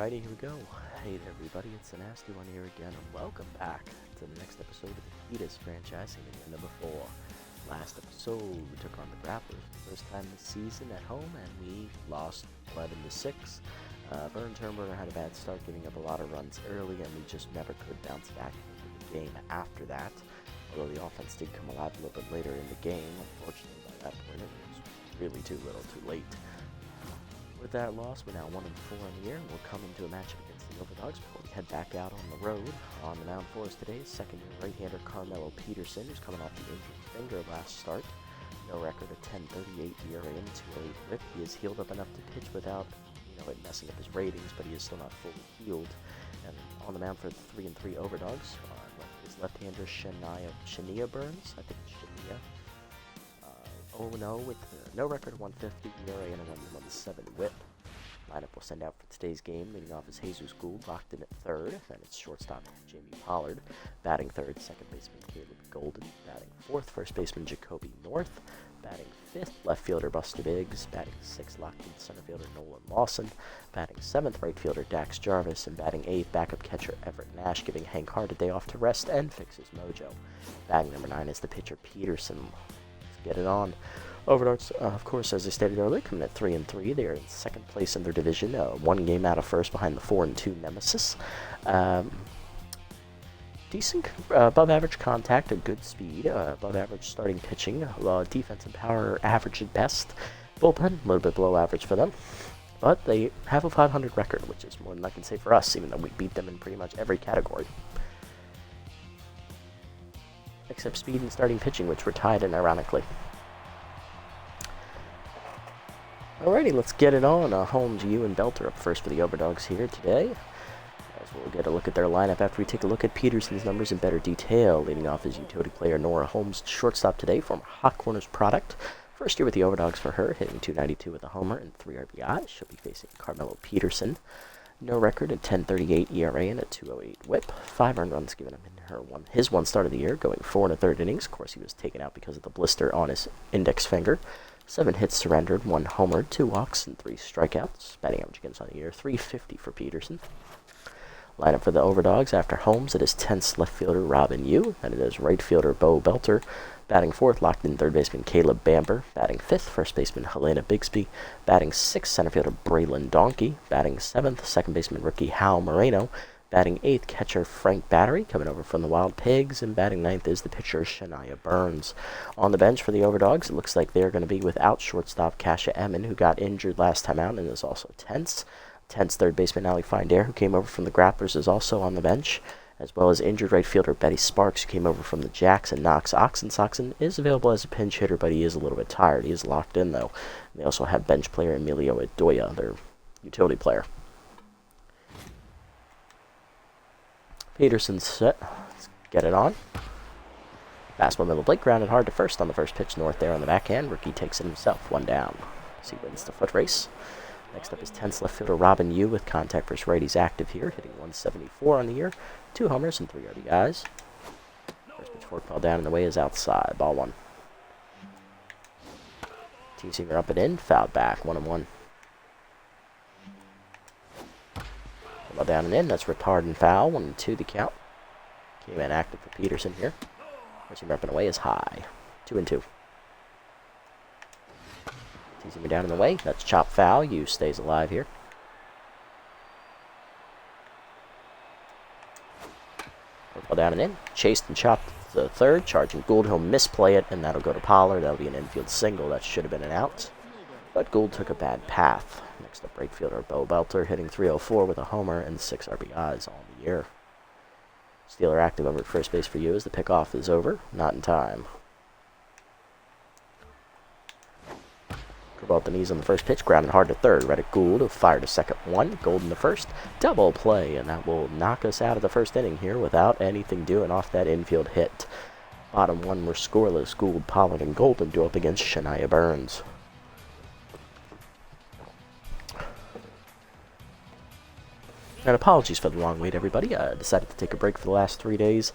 Alrighty, here we go. Hey there, everybody, it's the Nasty One here again, and welcome back to the next episode of the Heatus franchise, season number 4. Last episode, we took on the Grapplers for the first time this season at home, and we lost 11-6. Vern Turnberger had a bad start, giving up a lot of runs early, and we just never could bounce back into the game after that. Although the offense did come alive a little bit later in the game, unfortunately by that point it was really too little too late. With that loss, we're now 1-4 in the year, and we'll come into a matchup against the Overdogs before we head back out on the road. On the mound for us today is second-year right-hander Carmelo Peterson, who's coming off the injured finger last start. No record, a 10.38 ERA and 2.08 WHIP. He is healed up enough to pitch without, it messing up his ratings, but he is still not fully healed. And on the mound for the 3-3 Overdogs is left-hander Shania Burns. I think it's Shania. 0-0 with no record, 150 ERA and an 1.17 WHIP. Lineup we'll send out for today's game. Leading off is Jesus Gould, locked in at third. Then it's shortstop Jamie Pollard. Batting third, second baseman Caleb Golden. Batting fourth, first baseman Jacoby North. Batting fifth, left fielder Buster Biggs. Batting sixth, locked in center fielder Nolan Lawson. Batting seventh, right fielder Dax Jarvis. And batting eighth, backup catcher Everett Nash, giving Hank Hart a day off to rest and fix his mojo. Batting number 9 is the pitcher Peterson. Get it on. Overdogs, of course, as I stated earlier, coming at 3-3. They are in second place in their division, one game out of first behind the 4-2 Nemesis. Decent, above average contact, a good speed, above average starting pitching, defense and power average at best. Bullpen, a little bit below average for them. But they have a 500 record, which is more than I can say for us, even though we beat them in pretty much every category. Except speed and starting pitching, which were tied in, ironically. Alrighty, let's get it on. Holmes, you, and Belter up first for the Overdogs here today. As we'll get a look at their lineup after we take a look at Peterson's numbers in better detail. Leading off is utility player Nora Holmes, shortstop today, former Hot Corners product. First year with the Overdogs for her, hitting .292 with a homer and 3 RBIs. She'll be facing Carmelo Peterson. No record, a 10.38 ERA and a 2.08 WHIP. 5 earned runs given him in his one start of the year, going 4 1/3 innings. Of course, he was taken out because of the blister on his index finger. 7 hits surrendered, 1 homer, 2 walks, and 3 strikeouts. Batting average against on the year, .350 for Peterson. Lineup for the Overdogs after Holmes, it is 10th left fielder Robin Yu, and it is right fielder Bo Belter. Batting fourth, locked in third baseman Caleb Bamber. Batting fifth, first baseman Helena Bigsby. Batting sixth, center fielder Braylon Donkey. Batting seventh, second baseman rookie Hal Moreno. Batting eighth, catcher Frank Battery, coming over from the Wild Pigs. And batting ninth is the pitcher Shania Burns. On the bench for the Overdogs, it looks like they're going to be without shortstop Kasha Emmon, who got injured last time out and is also tense. Tense third baseman Ali Finder, who came over from the Grapplers, is also on the bench, as well as injured right fielder Betty Sparks, who came over from the Jacks, and Knox Oxen is available as a pinch hitter, but he is a little bit tired. He is locked in, though. And they also have bench player Emilio Adoya, their utility player. Peterson's set. Let's get it on. Fastball middle plate, grounded hard to first on the first pitch. North there on the backhand. Rookie takes it himself, 1 down. As he wins the foot race. Next up is 10th left fielder Robin Yu with contact versus righties active here, hitting 174 on the year, 2 homers and 3 RBIs. First pitch forkball down and the way is outside, ball 1. T-seamer up and in, fouled back, 1-1. Ball down and in, that's ripped hard and foul, 1-2 the count. Came in active for Peterson here. T-seamer up and away is high, 2-2. T-seamer down in the way, that's chop foul, Yu stays alive here. Ball down and in, chased and chopped to the third, charging Gould, he'll misplay it, and that'll go to Pollard. That'll be an infield single, that should have been an out. But Gould took a bad path. Next up, right fielder Bo Belter, hitting .304 with a homer and 6 RBIs all the year. Steeler active over at first base for you as the pickoff is over, not in time. Curveball at the knees on the first pitch, grounded hard to third. Reddick Gould will fire to second 1. Gould in the first. Double play, and that will knock us out of the first inning here without anything doing off that infield hit. Bottom 1 were scoreless. Gould, Pollard, and Golden do up against Shania Burns. And apologies for the long wait, everybody. I decided to take a break for the last 3 days.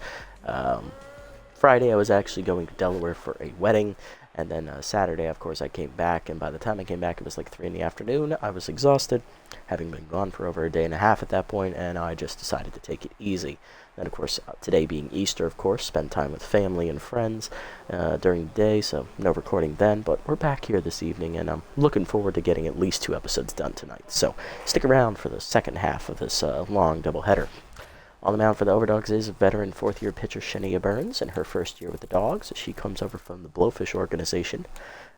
Friday, I was actually going to Delaware for a wedding, And then Saturday, of course, I came back, and by the time I came back, it was like 3 in the afternoon. I was exhausted, having been gone for over a day and a half at that point, and I just decided to take it easy. Then, of course, today being Easter, of course, spend time with family and friends during the day, so no recording then, but we're back here this evening, and I'm looking forward to getting at least 2 episodes done tonight. So stick around for the second half of this long doubleheader. On the mound for the Overdogs is veteran fourth-year pitcher Shania Burns in her first year with the Dogs. She comes over from the Blowfish organization.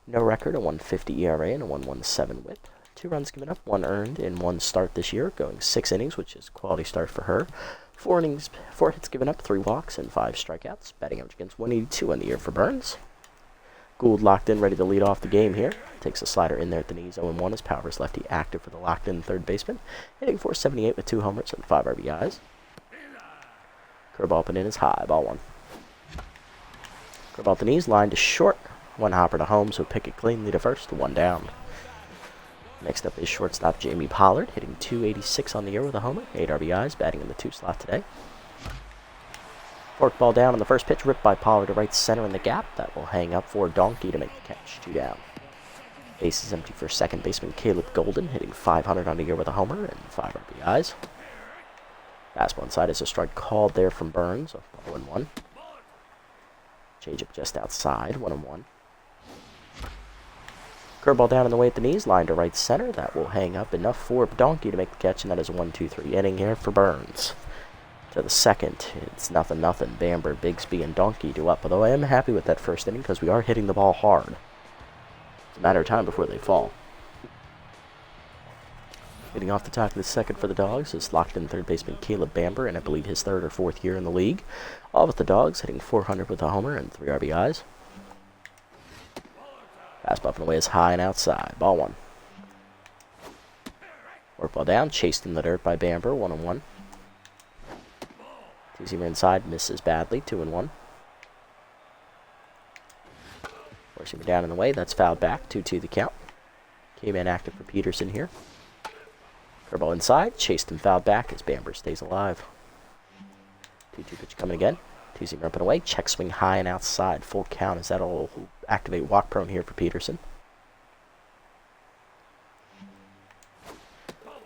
No record, a 1.50 ERA and a 1.17 WHIP. 2 runs given up, 1 earned in 1 start this year, going 6 innings, which is a quality start for her. 4 innings, 4 hits given up, 3 walks, and 5 strikeouts. Batting average against 182 on the year for Burns. Gould locked in, ready to lead off the game here. Takes a slider in there at the knees. 0-1 as Powers lefty active for the locked-in third baseman. Hitting .478 with 2 homers and 5 RBIs. Curveball up and in is high, ball 1. Curveball at the knees, line to short. 1 hopper to home, so pick it cleanly to first, 1 down. Next up is shortstop Jamie Pollard, hitting .286 on the year with a homer, 8 RBIs, batting in the 2 slot today. Fork ball down on the first pitch, ripped by Pollard to right center in the gap. That will hang up for Donkey to make the catch, 2 down. Base is empty for second baseman Caleb Golden, hitting .500 on the year with a homer and 5 RBIs. Fastball inside is a strike called there from Burns, 0-1. Changeup just outside, 1-1. Curveball down in the way at the knees, line to right center. That will hang up enough for Donkey to make the catch, and that is a 1-2-3 inning here for Burns. To the second, it's 0-0. Bamber, Bigsby, and Donkey do up, although I am happy with that first inning because we are hitting the ball hard. It's a matter of time before they fall. Hitting off the top of the second for the Dogs is locked-in third baseman Caleb Bamber, and I believe his 3rd or 4th year in the league. All with the Dogs, hitting .400 with a homer and 3 RBIs. Fastball up and away is high and outside. Ball 1. Work ball down, chased in the dirt by Bamber, 1-1. Two-seamer inside, misses badly, 2-1. Four-seamer down in the way, that's fouled back, 2-2 the count. Came in active for Peterson here. Curveball inside, chased and fouled back as Bamber stays alive. 2-2 pitch coming again. Two-seamer up and away, check swing high and outside. Full count as that'll activate walk prone here for Peterson.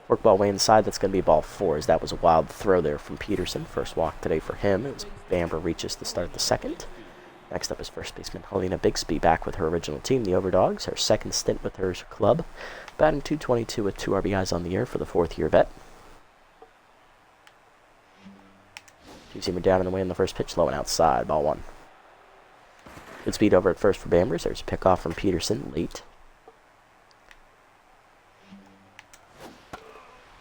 Work ball way inside, that's going to be ball 4 as that was a wild throw there from Peterson. First walk today for him as Bamber reaches to start the second. Next up is first baseman Helena Bigsby, back with her original team, the Overdogs, her second stint with her club. Batting .222 with 2 RBIs on the year for the 4th-year vet. Two-seamer down in the way in the first pitch, low and outside, ball 1. Good speed over at first for Bambers. There's a pickoff from Peterson late.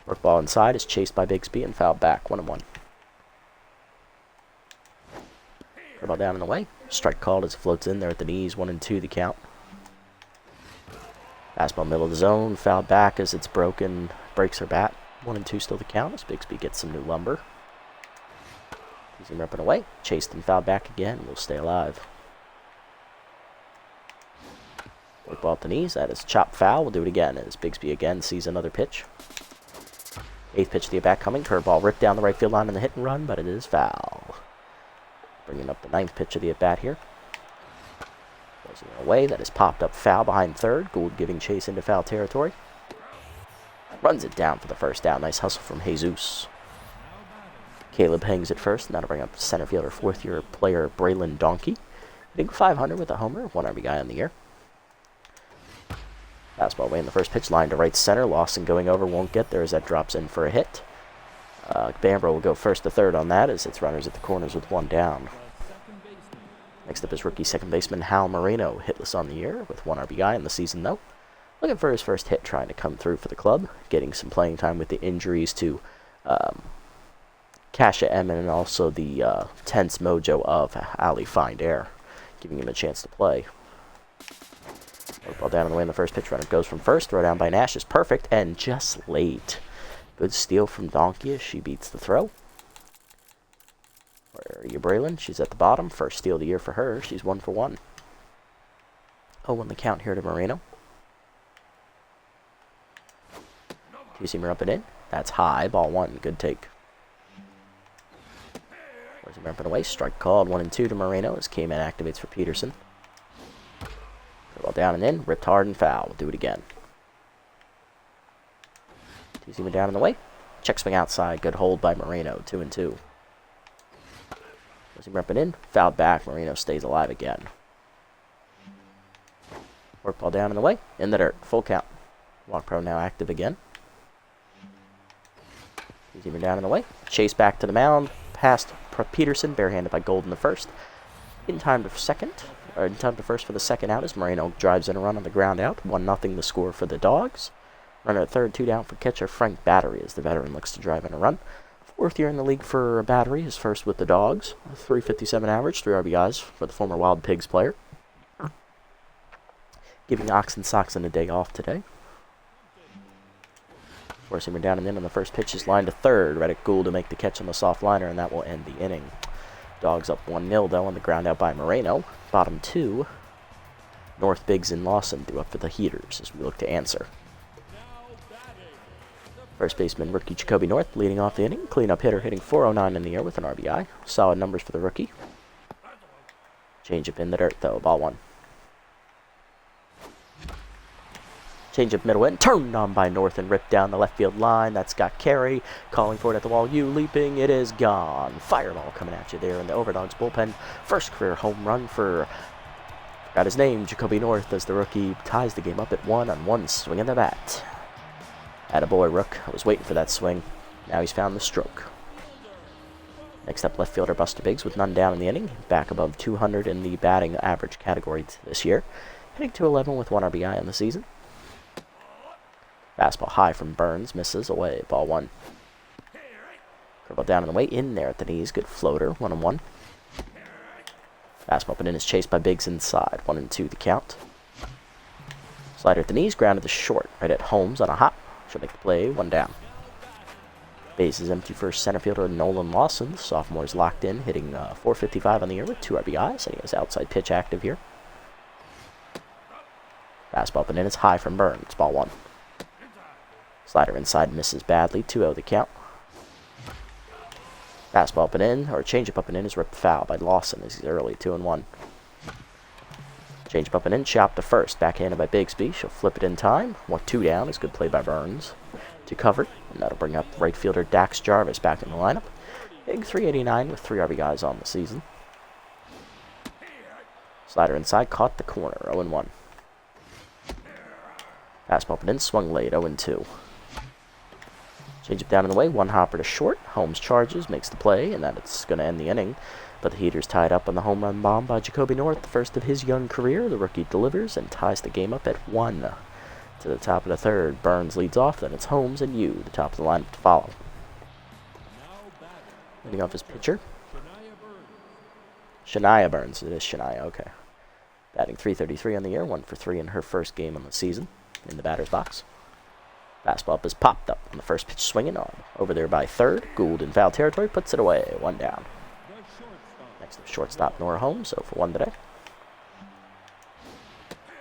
Work ball inside is chased by Bigsby and fouled back, 1-1. Curveball down in the way. Strike called as it floats in there at the knees, 1-2 the count. Fastball middle of the zone, fouled back as it's broken, breaks her bat. 1-2 still the count as Bigsby gets some new lumber. Easy up and away, chased and fouled back again, will stay alive. Work ball at the knees, that is chopped foul, we'll do it again as Bigsby again sees another pitch. 8th pitch of the at-bat coming, curveball ripped down the right field line in the hit and run, but it is foul. Bringing up the 9th pitch of the at-bat here. Forcing it away, that is popped up foul behind third. Gould giving chase into foul territory. Runs it down for the first down. Nice hustle from Jesus. Caleb hangs at first. Now to bring up center fielder, 4th-year player Braylon Donkey. Hitting .500 with a homer, 1 RBI on the year. Fastball away in the first pitch, line to right center. Lawson going over, won't get there as that drops in for a hit. Bamber will go first to third on that as it's runners at the corners with 1 down. Next up is rookie second baseman Hal Moreno, hitless on the year with 1 RBI in the season though. Looking for his first hit, trying to come through for the club. Getting some playing time with the injuries to Kasha M and also the tense mojo of Ali Find Air, giving him a chance to play. Ball down in the way in the first pitch, runner goes from first, throw down by Nash is perfect and just late. Good steal from Donkey as she beats the throw. Where are you, Braylon? She's at the bottom. First steal of the year for her. She's 1 for 1. 0-1 the count here to Moreno. Two-seamer up and in. That's high. Ball 1. Good take. Four-seamer up and away. Strike called. 1-2 to Moreno as K-Man activates for Peterson. down and in, ripped hard and foul. We'll do it again. Two-seamer down and away. Check swing outside. Good hold by Moreno. 2-2. Four-seamer up and in. Fouled back. Moreno stays alive again. Work ball down and away. In the dirt. Full count. Walk pro now active again. Two-seamer down and away. Chase back to the mound. Past Peterson. Barehanded by Gold in the first. In time to first for the second out as Moreno drives in a run on the ground out. 1-0 the score for the Dogs. Runner at third, 2 down for catcher Frank Battery as the veteran looks to drive in a run. Fourth year in the league for Battery, his first with the Dogs. 357 average, 3 RBIs for the former Wild Pigs player. Giving Oxen Soxen a day off today. Four-seamer down and in on the first pitch is lined to third. Reddick Gould to make the catch on the soft liner, and that will end the inning. Dogs up 1-0 though on the ground out by Moreno. Bottom 2. North, Biggs, and Lawson due up for the Heaters as we look to answer. First baseman rookie Jacoby North leading off the inning. Cleanup hitter hitting .409 in the air with an RBI. Solid numbers for the rookie. Changeup in the dirt though. Ball 1. Changeup middle in. Turned on by North and ripped down the left field line. That's got Carey. Calling for it at the wall. You leaping. It is gone. Fireball coming at you there in the Overdogs bullpen. First career home run for, forgot his name, Jacoby North, as the rookie ties the game up at 1 on 1 swing of the bat. Attaboy, Rook. I was waiting for that swing. Now he's found the stroke. Next up, left fielder Buster Biggs with none down in the inning. Back above 200 in the batting average category this year. Hitting .211 with 1 RBI on the season. Fastball high from Burns. Misses away. Ball 1. Curveball down and away. In there at the knees. Good floater. 1-1. Fastball up and in is chased by Biggs inside. 1-2 the count. Slider at the knees. Grounded to short. Right at Holmes on a hop. She'll make the play, 1 down. Base is empty for center fielder Nolan Lawson. The sophomore is locked in, hitting .455 on the year with 2 RBIs, and he has outside pitch active here. Fastball up and in, it's high from Burns, ball 1. Slider inside misses badly, 2-0 the count. Fastball up and in, or changeup up and in, is ripped foul by Lawson as he's early, 2-1. Change up and in, chop to first. Backhanded by Bigsby. She'll flip it in time. 1-2 down is good play by Burns to cover. And that'll bring up right fielder Dax Jarvis back in the lineup. Big 389 with 3 RBIs on the season. Slider inside, caught the corner. 0-1. Fastball up and in, swung late. 0-2. Change it down in the way. 1 hopper to short. Holmes charges, makes the play, and that's going to end the inning. But the Heaters tied up on the home run bomb by Jacoby North, the first of his young career. The rookie delivers and ties the game up at 1. To the top of the third, Burns leads off, then it's Holmes and you, the top of the lineup to follow. Leading off his pitcher. Shania Burns. It is Shania, okay. Batting .333 on the year, 1 for 3 in her first game on the season in the batter's box. Fastball up is popped up on the first pitch, swinging on. Over there by third, Gould in foul territory, puts it away, 1 down. Next, shortstop Nora Holmes, 0 for 1 today.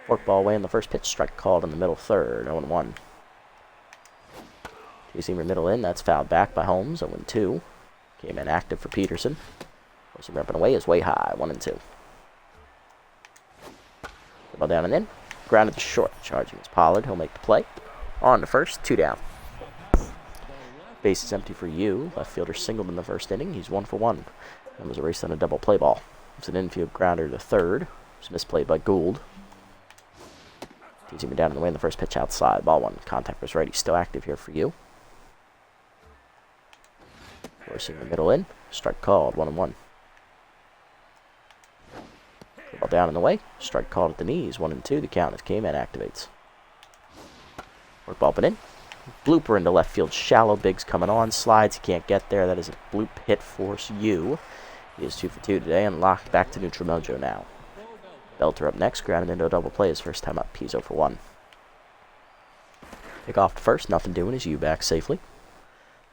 Forkball away in the first pitch, strike called in the middle third, 0-1. Two-seamer middle in, that's fouled back by Holmes, 0-2. Came in active for Peterson. Four-seamer up and away is way high, 1-2. Ball down and in, grounded to short, charging is Pollard, he'll make the play. On to first, 2 down. Base is empty for you. Left fielder singled in the first inning, he's 1 for 1. That was a race on a double play ball. It's an infield grounder to third. It's misplayed by Gould. Two-seamer down in the way in the first pitch outside. Ball 1. Contact was ready. Still active here for you. Four-seamer middle in. Strike called. 1-1. Ball down in the way. Strike called at the knees. 1-2. The count as K-Man activates. Work ball up and in. Blooper into left field. Shallow. Biggs coming on. Slides. He can't get there. That is a bloop hit force you. He is 2 for 2 today and locked back to neutral mojo now. Belter up next, grounded into a double play his first time up. He's 0 for 1. Pick off to first, nothing doing as you back safely.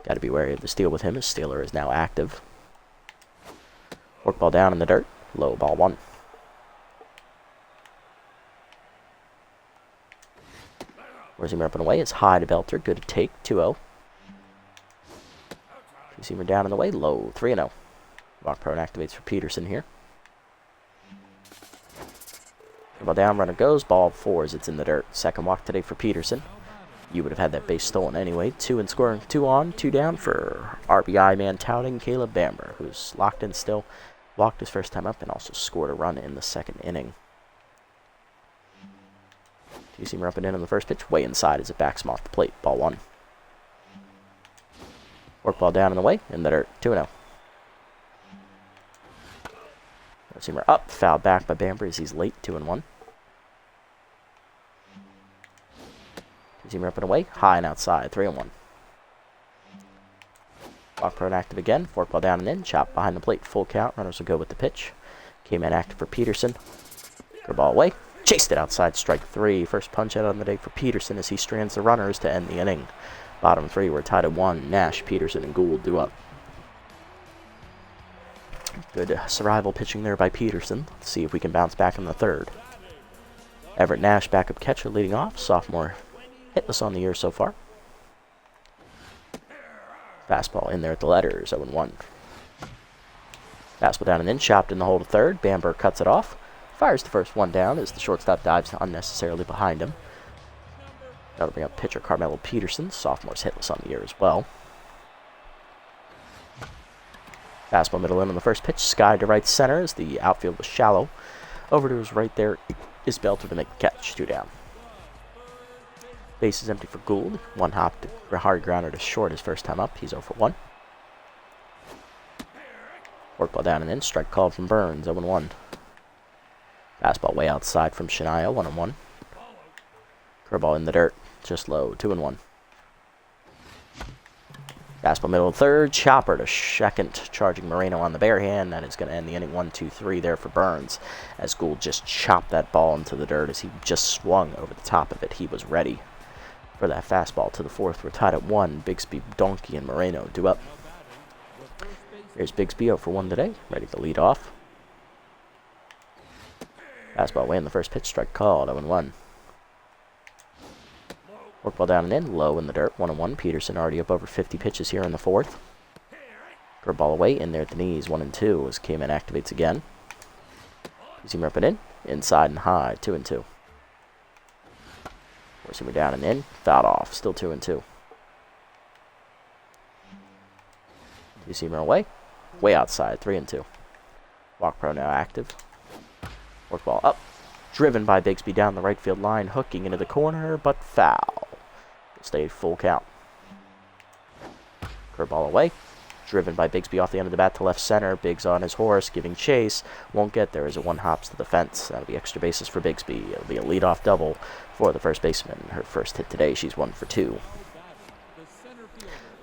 Got to be wary of the steal with him as Steeler is now active. Work ball down in the dirt, low, ball 1. Two-seamer up and away, it's high to Belter, good to take, 2-0. Two-seamer down and away, low, 3-0. Walk prone activates for Peterson here. Ball down, runner goes, ball fours, it's in the dirt. Second walk today for Peterson. You would have had that base stolen anyway. 2 in scoring, 2 on, 2 down for RBI man touting Caleb Bamber, who's locked in still. Walked his first time up and also scored a run in the second inning. Two-seamer up and in on the first pitch. Way inside as it backs him off the plate. Ball 1. Work ball down in the way. In the dirt. 2-0. Two-seamer up. Fouled back by Bamber as he's late. 2-1. Two-seamer up and away. High and outside. 3-1. Walk prone active again. Fork ball down and in. Chop behind the plate. Full count. Runners will go with the pitch. Came in active for Peterson. Curve ball away. Chased it outside. Strike 3. First punch out on the day for Peterson as he strands the runners to end the inning. Bottom 3 were tied at 1. Nash, Peterson, and Gould due up. Good survival pitching there by Peterson. Let's see if we can bounce back in the third. Everett Nash, backup catcher, leading off. Sophomore hitless on the year so far. Fastball in there at the letters, 0-1. Fastball down and in, chopped in the hole to third. Bamber cuts it off. Fires the first one down as the shortstop dives unnecessarily behind him. That'll bring up pitcher Carmelo Peterson. Sophomore's hitless on the year as well. Fastball middle in on the first pitch. Sky to right center as the outfield was shallow. Over to his right there is Belter to make the catch. 2 down. Base is empty for Gould. 1 hop to hard grounder to short his first time up. He's 0 for 1. Work ball down and in. Strike called from Burns. 0-1. Fastball way outside from Shania. 1-1. Curveball in the dirt. Just low. 2-1. Fastball middle of third. Chopper to second. Charging Moreno on the bare hand. That is going to end the inning. 1-2-3 there for Burns. As Gould just chopped that ball into the dirt as he just swung over the top of it. He was ready for that fastball. To the fourth, we're tied at 1. Bigsby, Donkey, and Moreno due up. Here's Bigsby 0 for 1 today, ready to lead off. Fastball away in the first pitch, strike called, 0-1. Work ball down and in, low in the dirt, 1-1. Peterson already up over 50 pitches here in the fourth. Curveball away, in there at the knees, 1-2, as K-Man activates again. Two-seamer up and in, inside and high, 2-2. Four-seamer down and in, fouled off, still 2-2. Two-seamer away, way outside, 3-2. Walk pro now active. Work ball up, driven by Bigsby down the right field line, hooking into the corner, but foul. Stay full count. Curveball away, driven by Bigsby off the end of the bat to left center. Biggs on his horse, giving chase. Won't get there as it 1 hops to the fence. That'll be extra bases for Bigsby. It'll be a leadoff double for the first baseman. Her first hit today, she's 1 for 2.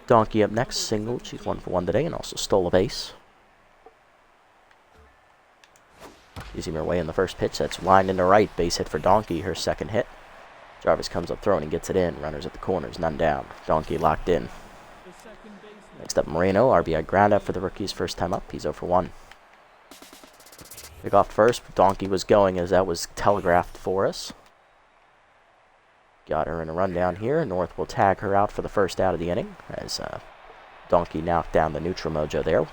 Donkey up next, singled. She's 1 for 1 today and also stole a base. Using her way in the first pitch. That's lined into right. Base hit for Donkey, her second hit. Jarvis comes up throwing and gets it in. Runners at the corners, none down. Donkey locked in. Next up, Moreno. RBI ground out for the rookie's first time up. He's 0 for 1. Pick off first. Donkey was going as that was telegraphed for us. Got her in a rundown here. North will tag her out for the first out of the inning as Donkey knocked down the neutral mojo there.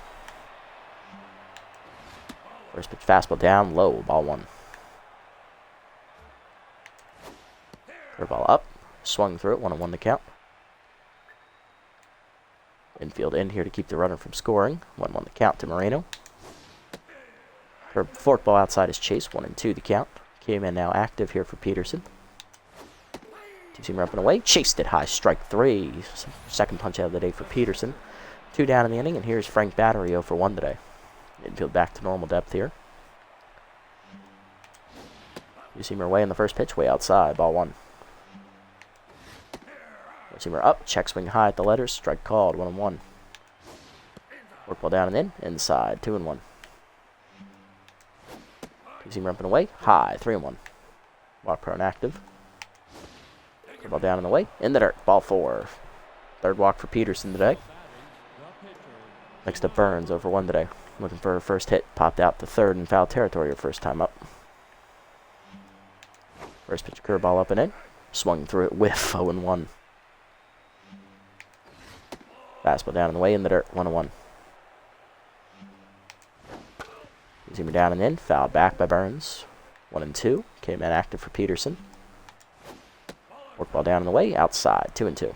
First pitch fastball down, low, ball 1. Curveball up, swung through it, 1-1 the count. Infield in here to keep the runner from scoring, 1-1 the count to Moreno. Her fork ball outside is chase, 1-2 the count. Came in now active here for Peterson. Two-seamer up and away, chased it high, strike 3. Second punch out of the day for Peterson. 2 down in the inning, and here's Frank Battery 0 for 1 today. Infield back to normal depth here. Two-seamer away in the first pitch, way outside, ball 1. Two-seamer up, check swing high at the letters, strike called, 1-1. Work ball down and in, inside, 2-1. Two-seamer up and away, high, 3-1. Walk prone active. Ball down and away, in the dirt, ball 4. Third walk for Peterson today. Next up, Burns, over 1 today. Looking for her first hit. Popped out to third in foul territory her first time up. First pitch curveball up and in. Swung through it, whiff, 0-1. Fastball down and away in the dirt, 1-1. Zoomer down and in, fouled back by Burns. 1-2. Came in active for Peterson. Forkball down and away, outside, 2-2.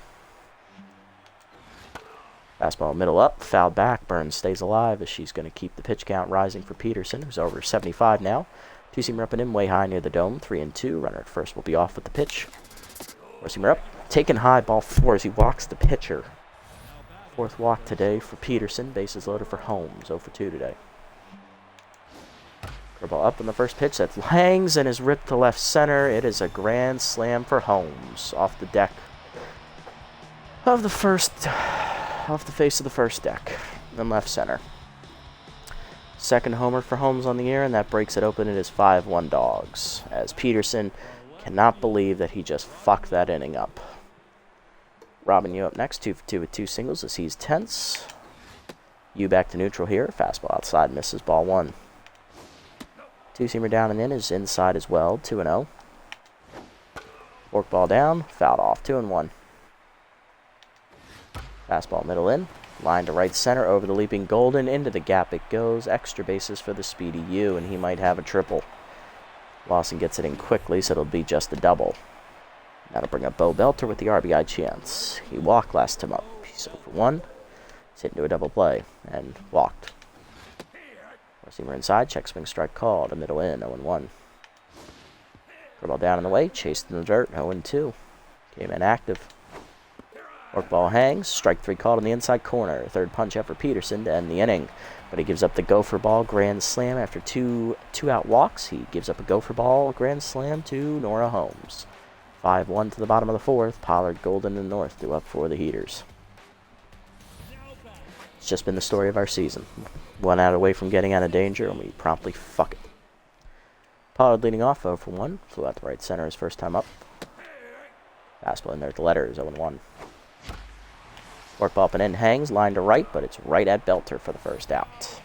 Fastball middle up, fouled back. Burns stays alive as she's going to keep the pitch count rising for Peterson, who's over 75 now. Two-seamer up and in, way high near the dome, 3-2. Runner at first will be off with the pitch. Four-seamer up, taken high, ball 4 as he walks the pitcher. Fourth walk today for Peterson. Bases loaded for Holmes, 0 for 2 today. Curveball up on the first pitch. That hangs and is ripped to left center. It is a grand slam for Holmes off the deck of the first, off the face of the first deck in left center. Second homer for Holmes on the year, and that breaks it open. It is 5-1 Dogs, as Peterson cannot believe that he just fucked that inning up. Robin Yu up next, 2 for 2 with 2 singles as he's tense. Yu back to neutral here. Fastball outside, misses, ball 1. Two-seamer down and in is inside as well, 2-0. Forkball down, fouled off, 2-1. Fastball middle in, line to right center, over the leaping Golden, into the gap it goes. Extra bases for the speedy Yu, and he might have a triple. Lawson gets it in quickly, so it'll be just a double. That'll bring up Bo Belter with the RBI chance. He walked last time up. He's 0 for 1. He's hit into a double play and walked. Four-seamer inside, check swing strike called. A middle in, 0-1. Curveball down and away, chased in the dirt, 0-2. Came in active. Forkball hangs, strike 3 called on the inside corner. Third punch out for Peterson to end the inning. But he gives up the gopher ball grand slam after two out walks. He gives up a gopher ball grand slam to Nora Holmes. 5-1 to the bottom of the fourth. Pollard, Golden, and North do up for the Heaters. It's just been the story of our season. 1 out away from getting out of danger, and we promptly fuck it. Pollard leading off, 0 for 1. Flew out to right center his first time up. Fastball in there at the letters, 0-1. Forkball up and in, hangs, line to right, but it's right at Belter for the first out.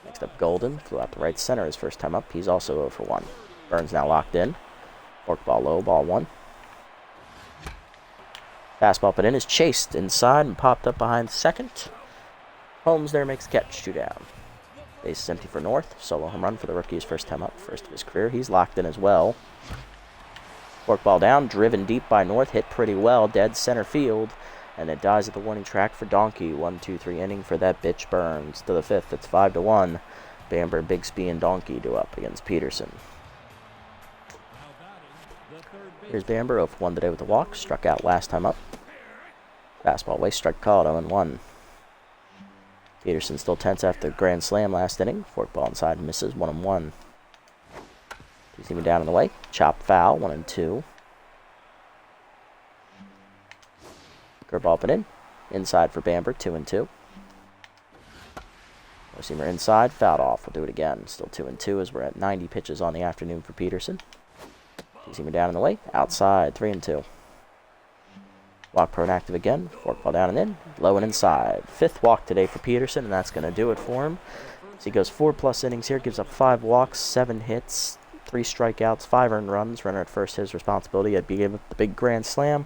Next up, Golden. Flew out to right center his first time up. He's also 0 for 1. Burns now locked in. Forkball low, ball 1. Fastball up and in is chased inside and popped up behind second. Holmes there makes the catch, 2 down. Base is empty for North. Solo home run for the rookie his first time up, first of his career. He's locked in as well. Forkball down, driven deep by North, hit pretty well, dead center field. And it dies at the warning track for Donkey. 1-2-3 inning for that bitch Burns. To the 5th, it's 5-1. Bamber, Bigsby, and Donkey do up against Peterson. Here's Bamber, 0 for 1 today with a walk. Struck out last time up. Fastball away, strike called, 0-1. Peterson still tense after the grand slam last inning. Forkball inside, misses, 1-1. Two-seamer down and away. Chop foul, 1-2. Curveball up and in. Inside for Bamber, 2-2. Four-seamer inside, fouled off. We'll do it again. Still 2-2 as we're at 90 pitches on the afternoon for Peterson. Two-seamer down and away. Outside, 3-2. Walk prone active again. Forkball down and in. Low and inside. 5th walk today for Peterson, and that's going to do it for him. So he goes 4+ innings here. Gives up 5 walks, 7 hits, 3 strikeouts, 5 earned runs. Runner at first, his responsibility. I'd be gave up the big grand slam.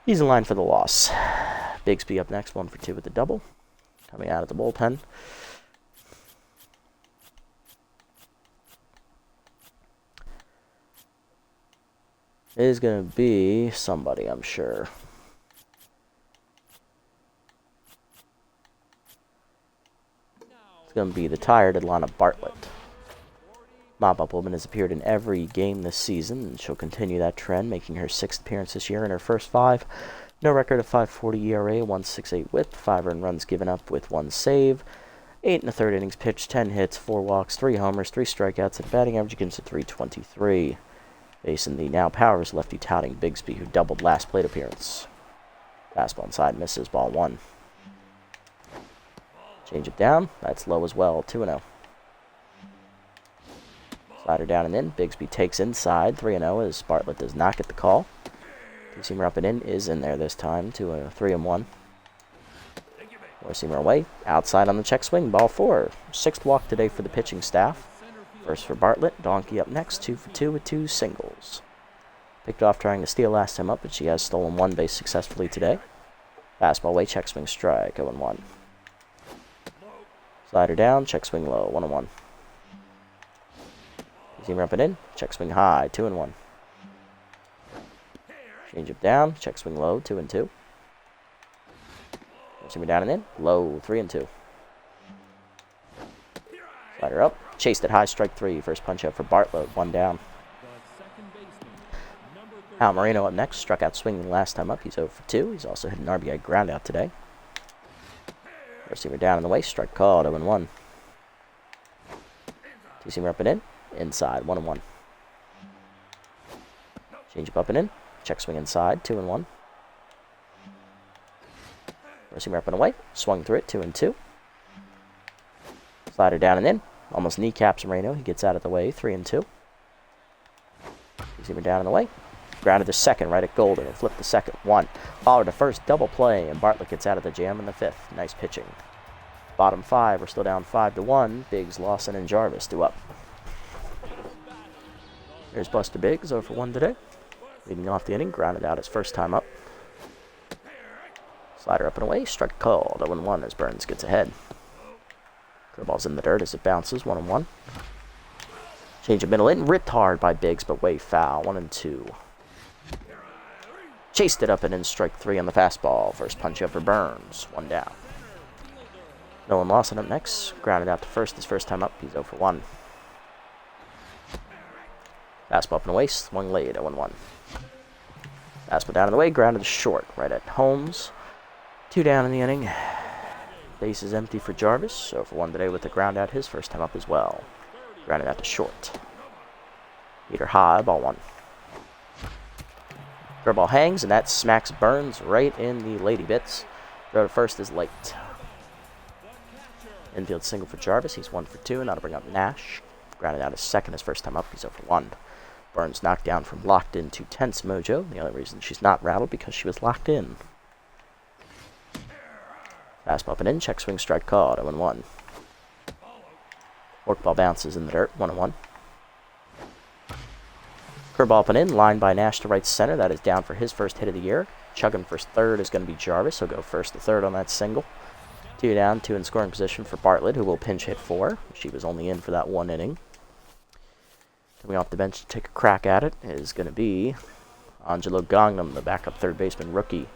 He's in line for the loss. Bigsby up next, 1 for 2 with the double. Coming out of the bullpen. It is going to be somebody, I'm sure. It's going to be the tired Atlanta Bartlett. Mop-Up Woman has appeared in every game this season, and she'll continue that trend, making her 6th appearance this year in her first 5. No record of 5.40 ERA, 1.68 whip, 5 earned runs given up with 1 save, 8 1/3 innings pitched, 10 hits, 4 walks, 3 homers, 3 strikeouts, and batting average against a .323. Facing the now powers lefty touting Bigsby, who doubled last plate appearance. Fastball inside, misses, ball 1. Change it down, that's low as well, 2-0. Slider down and in. Bigsby takes inside. 3-0 as Bartlett does not get the call. Two-seamer up and in is in there this time to a 3-1. Four-seamer away. Outside on the check swing. Ball 4. 6th walk today for the pitching staff. First for Bartlett. Donkey up next. 2 for 2 with 2 singles. Picked off trying to steal last time up, but she has stolen 1 base successfully today. Fastball away. Check swing strike. 0-1. Slider down. Check swing low. 1-1. Two-seamer up and in. Check swing high. 2-1. Change up down. Check swing low. 2-2. Four-seamer down and in. Low. 3-2. Slider up. Chased it high. Strike 3. First punch out for Bartlett. 1 down. Al Moreno up next. Struck out swinging last time up. He's 0 for 2. He's also hit an RBI ground out today. Four-seamer down in the waist. Strike called. 0-1. Two-seamer up and in. Inside. 1-1. Change up and in. Check swing inside. 2-1. Four-seamer up and away. Swung through it. 2-2. Slider down and in. Almost kneecaps Moreno. He gets out of the way. 3-2. Two-seamer down and away. Grounded to second right at Golden and flipped the second. 1. Followed to first. Double play. And Bartlett gets out of the jam in the 5th. Nice pitching. Bottom 5. We're still down 5-1. Biggs, Lawson, and Jarvis do up. Here's Buster Biggs, 0 for 1 today. Leading off the inning, grounded out his first time up. Slider up and away, strike called. 0-1 as Burns gets ahead. Curveball's in the dirt as it bounces. 1-1. Change of middle in, ripped hard by Biggs, but way foul. 1-2. Chased it up and in, strike 3 on the fastball. First punch up for Burns. 1 down. Nolan Lawson up next. Grounded out to first his first time up. He's 0 for 1. Fastball up and away, swung late, 0-1. Fastball down and away, grounded to short, right at Holmes. 2 down in the inning. Base is empty for Jarvis, 0 for 1 today with the ground out his first time up as well. Grounded out to short. Heater high, ball 1. Curveball hangs, and that smacks Burns right in the lady bits. Throw to first is late. Infield single for Jarvis, he's 1 for 2, and that'll bring up Nash. Grounded out his second his first time up, he's 0 for 1. Burns knocked down from locked in to tense mojo. The only reason she's not rattled because she was locked in. Fastball up and in, check swing strike called, 0-1. Forkball bounces in the dirt, 1-1. Curveball up and in, line by Nash to right center. That is down for his first hit of the year. Chugging for third is going to be Jarvis. He'll go first to third on that single. 2 down, 2 in scoring position for Bartlett, who will pinch hit 4. She was only in for that 1 inning. Coming off the bench to take a crack at it is going to be Angelo Gangnam, the backup third baseman rookie.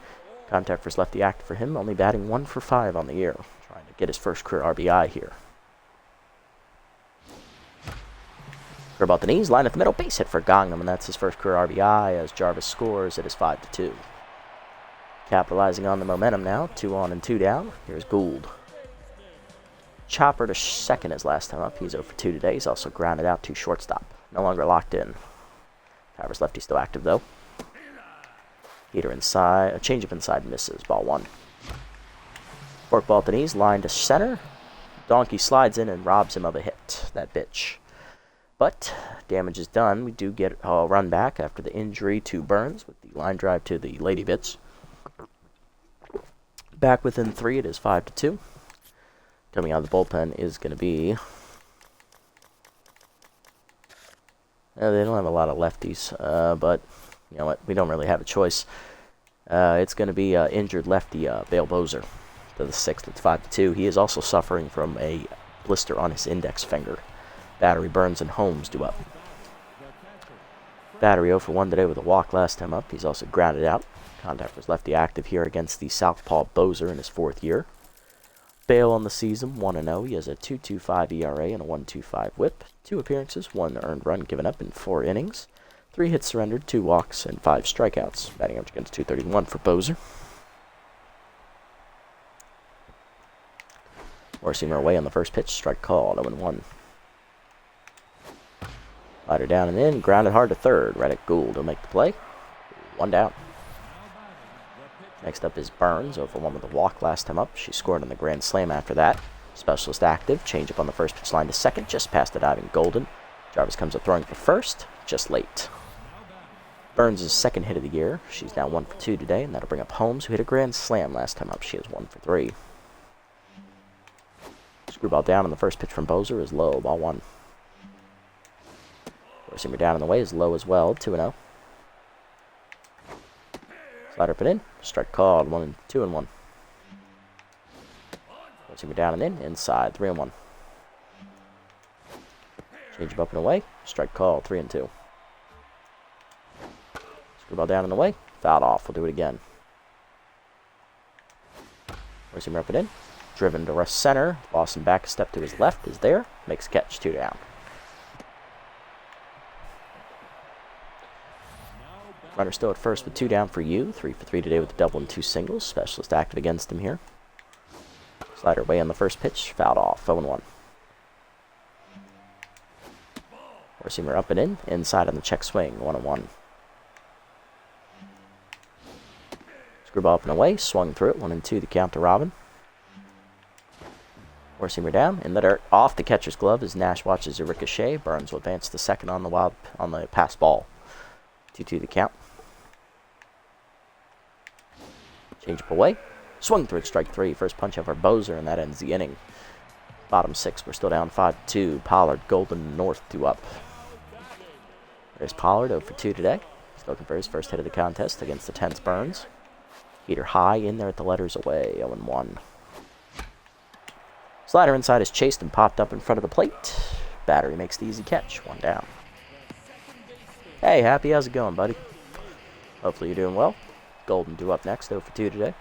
Contact first lefty active for him, only batting 1 for 5 on the year. Trying to get his first career RBI here. Curveball at the knees, line at the middle, base hit for Gangnam, and that's his first career RBI as Jarvis scores. It is 5-2. Capitalizing on the momentum now, 2 on and 2 down. Here's Gould. Chopper to second his last time up. He's 0 for 2 today. He's also grounded out to shortstop. No longer locked in. Towers lefty still active though. Heater inside, a changeup inside misses. Ball 1. Forkball at the knees, line to center. Donkey slides in and robs him of a hit. That bitch. But damage is done. We do get a run back after the injury to Burns with the line drive to the Lady Bits. Back within 3, it is 5-2. Coming out of the bullpen is going to be... they don't have a lot of lefties, but you know what? We don't really have a choice. It's going to be injured lefty Bale Bozer to the 6th. It's 5-2. He is also suffering from a blister on his index finger. Battery, Burns, and Holmes do up. Battery 0 for 1 today with a walk last time up. He's also grounded out. Contact was lefty active here against the southpaw Bozer in his 4th year. Bale on the season, 1-0. He has a 2.25 ERA and a 1.25 WHIP. 2 appearances, 1 earned run given up in 4 innings. 3 hits surrendered, 2 walks, and 5 strikeouts. Batting average against .231 for Bozer. Morseamer away on the first pitch, strike called, 0-1. Slider down and in, grounded hard to third. Right at Gould will make the play. 1 down. Next up is Burns, 0 for 1 with a walk last time up. She scored on the grand slam after that. Specialist active, change up on the first pitch line to second, just past the diving Golden. Jarvis comes up throwing for first, just late. Burns' second hit of the year. She's now 1 for 2 today, and that'll bring up Holmes, who hit a grand slam last time up. She is 1 for 3. Screwball down on the first pitch from Bozer is low, ball 1. Morseamer down in the way is low as well, 2-0. Slider up and in, strike called, 2-1. Morseamer down and in, inside, 3-1. Change up and away. Strike call, 3-2. Screwball down and away. Fouled off. We'll do it again. Four-seamer up and in. Driven to rest center. Lawson back a step to his left. Is there. Makes a catch. 2 down. Runner still at first with 2 down for you. 3 for 3 today with the double and 2 singles. Specialist active against him here. Slider away on the first pitch. Fouled off. 0-1. Four-seamer up and in. Inside on the check swing. 1-1. Screwball up and away. Swung through it. 1-2 the count to Robin. Four-seamer down. In the dirt. Off the catcher's glove as Nash watches a ricochet. Burns will advance the second on the pass ball. 2-2 the count. Change up away. Swung through it, strike 3. First punch out for Bozer, and that ends the inning. Bottom 6, we're still down 5-2. Pollard, Golden, North 2 up. There's Pollard, 0 for 2 today. He's looking for his first hit of the contest against the tense Burns. Heater high in there at the letters away, 0-1. Slider inside is chased and popped up in front of the plate. Battery makes the easy catch, 1 down. Hey, Happy, how's it going, buddy? Hopefully you're doing well. Golden 2 up next, 0 for 2 today.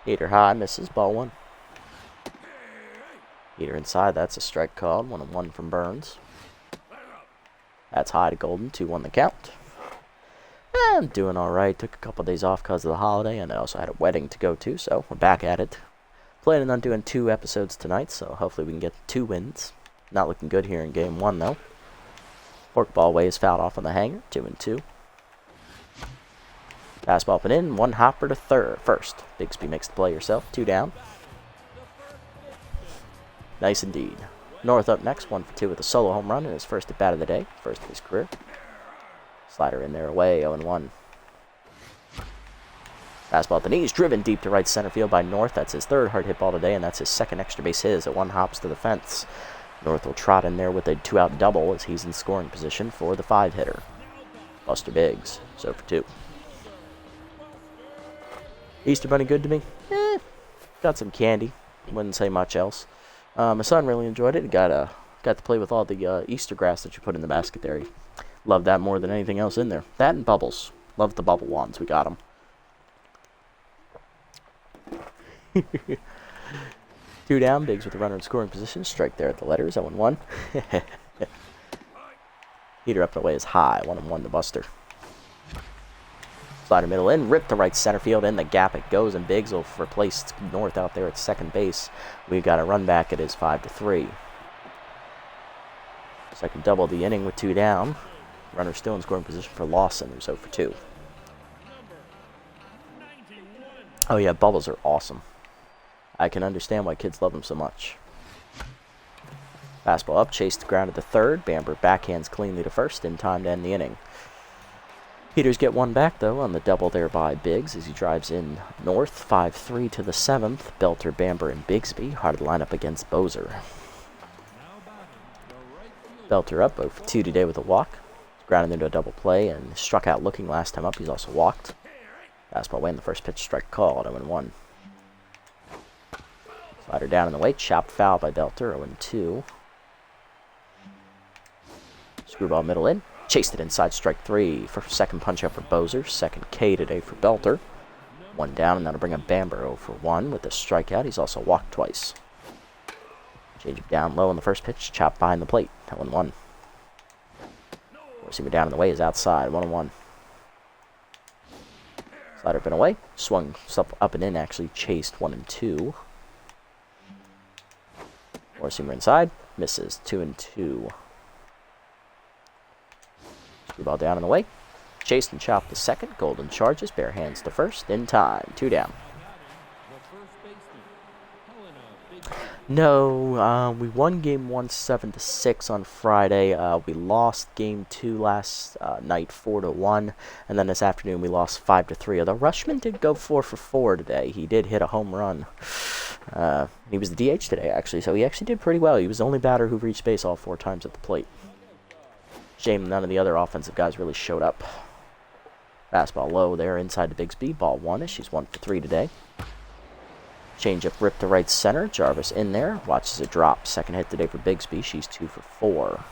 Heater high, misses, ball 1. Heater inside, that's a strike called, 1-1 from Burns. That's high to Golden, 2-1 the count. I'm doing alright, took a couple days off because of the holiday, and I also had a wedding to go to, so we're back at it. Planning on doing 2 episodes tonight, so hopefully we can get 2 wins. Not looking good here in game 1, though. Forkball away is fouled off on the hanger, 2-2. Fastball up and in, 1 hopper to first. Bigsby makes the play yourself, 2 down. Nice indeed. North up next, 1 for 2 with a solo home run in his first at bat of the day, first of his career. Slider in there away, 0-1. Fastball at the knees, driven deep to right center field by North. That's his 3rd hard hit ball today, and that's his 2nd extra base hit at 1 hops to the fence. North will trot in there with a 2-out double as he's in scoring position for the 5-hitter. Buster Biggs, 0 for 2. Easter Bunny good to me? Got some candy. Wouldn't say much else. My son really enjoyed it. Got to play with all the Easter grass that you put in the basket there. He loved that more than anything else in there. That and bubbles. Loved the bubble wands. We got them. 2 down, Biggs with the runner in scoring position. Strike there at the letters, 0-1. Heater up and away is high, 1-1 to Buster. Slider middle in, rip to right center field, in the gap it goes, and Biggs will replace North out there at second base. We've got a run back, it is 5-3. Second double of the inning with 2 down. Runner still in scoring position for Lawson, who's 0 for 2. Oh yeah, bubbles are awesome. I can understand why kids love them so much. Fastball up, chased the ground at the 3rd. Bamber backhands cleanly to first, in time to end the inning. Peters get 1 back, though, on the double there by Biggs as he drives in North. 5-3 to the 7th. Belter, Bamber, and Bigsby. Hard to line up against Bozer. Belter up, 0 for 2 today with a walk. Grounded into a double play and struck out looking last time up. He's also walked. Fastball away in the first pitch, strike called, 0-1. Slider down in the way, chopped foul by Belter, 0-2. Screwball middle in, chased it inside, strike 3 for second punch out for Bozer, 2nd K today for Belter. 1 down, and that'll bring up Bamber 0 for 1 with a strikeout. He's also walked twice. Change it down low on the first pitch, chopped behind the plate, 0-1. Four-seamer down in the way is outside, 1-1. Slider up and away, swung up and in, actually chased 1-2. Four-seamer inside, misses, 2-2. Screwball down and away. Chased and chopped to second. Golden charges, bare hands to first. In time, 2 down. No, we won game 1 7-6 on Friday. We lost game 2 last night 4-1, and then this afternoon we lost 5-3. Although Rushman did go 4 for 4 today. He did hit a home run. He was the DH today, actually, so he actually did pretty well. He was the only batter who reached base all 4 times at the plate. Shame none of the other offensive guys really showed up. Fastball low there inside to Bigsby. Ball 1 as she's 1 for 3 today. Change-up rip to right center. Jarvis in there. Watches it drop. Second hit today for Bigsby. She's 2 for 4.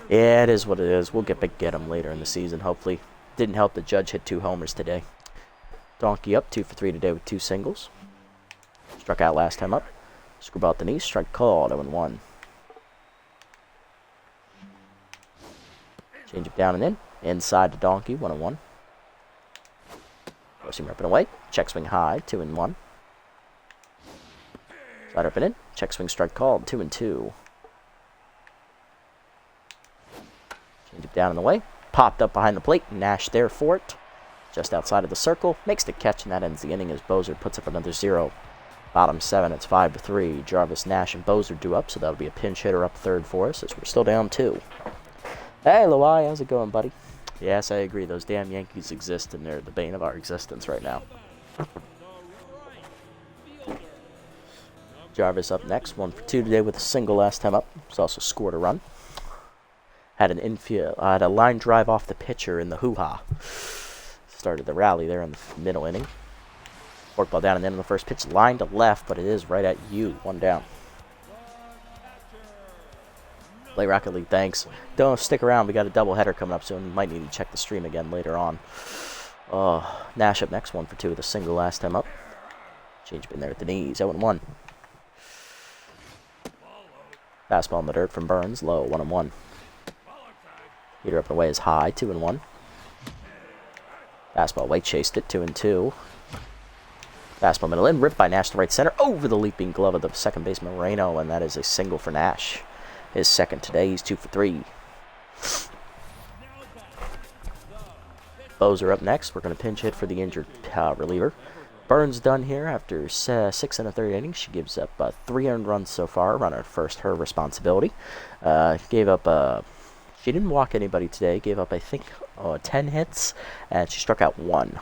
Yeah, it is what it is. We'll get him later in the season, hopefully. Didn't help the Judge hit 2 homers today. Donkey up 2 for 3 today with 2 singles. Struck out last time up. Screwball at the knee. Strike called. 0-1. Change it down and in. Inside to Donkey. 1-1. Force him ripping away. Check swing high. 2-1. Slide up and in. Check swing strike called. 2-2. Change it down in the way. Popped up behind the plate. Nash there for it. Just outside of the circle. Makes the catch, and that ends the inning as Bozer puts up another 0. Bottom 7. It's 5-3. Jarvis, Nash, and Bozer do up, so that'll be a pinch hitter up third for us as we're still down 2. Hey, Luai, how's it going, buddy? Yes, I agree. Those damn Yankees exist, and they're the bane of our existence right now. Jarvis up next. 1 for 2 today with a single last time up. He's also scored a run. Had an infield, had a line drive off the pitcher in the hoo-ha. Started the rally there in the middle inning. Forkball down and in the first pitch. Line to left, but it is right at you. 1 down. Play Rocket League, thanks. Don't stick around. We got a doubleheader coming up soon. Might need to check the stream again later on. Nash up next. 1 for 2 with a single last time up. Change been there at the knees. 0-1. Fastball in the dirt from Burns. Low. 1-1. Heater up and away is high. 2-1. Fastball away. Chased it. 2-2. Fastball middle in. Ripped by Nash to right center. Over the leaping glove of the second baseman Moreno. And that is a single for Nash. His second today. He's 2 for 3. Bozer up next. We're going to pinch hit for the injured reliever. Burns done here after 6 1/3 innings. She gives up 3 earned runs so far. Runner at first, her responsibility. Gave up... She didn't walk anybody today. Gave up, I think, 10 hits. And she struck out 1.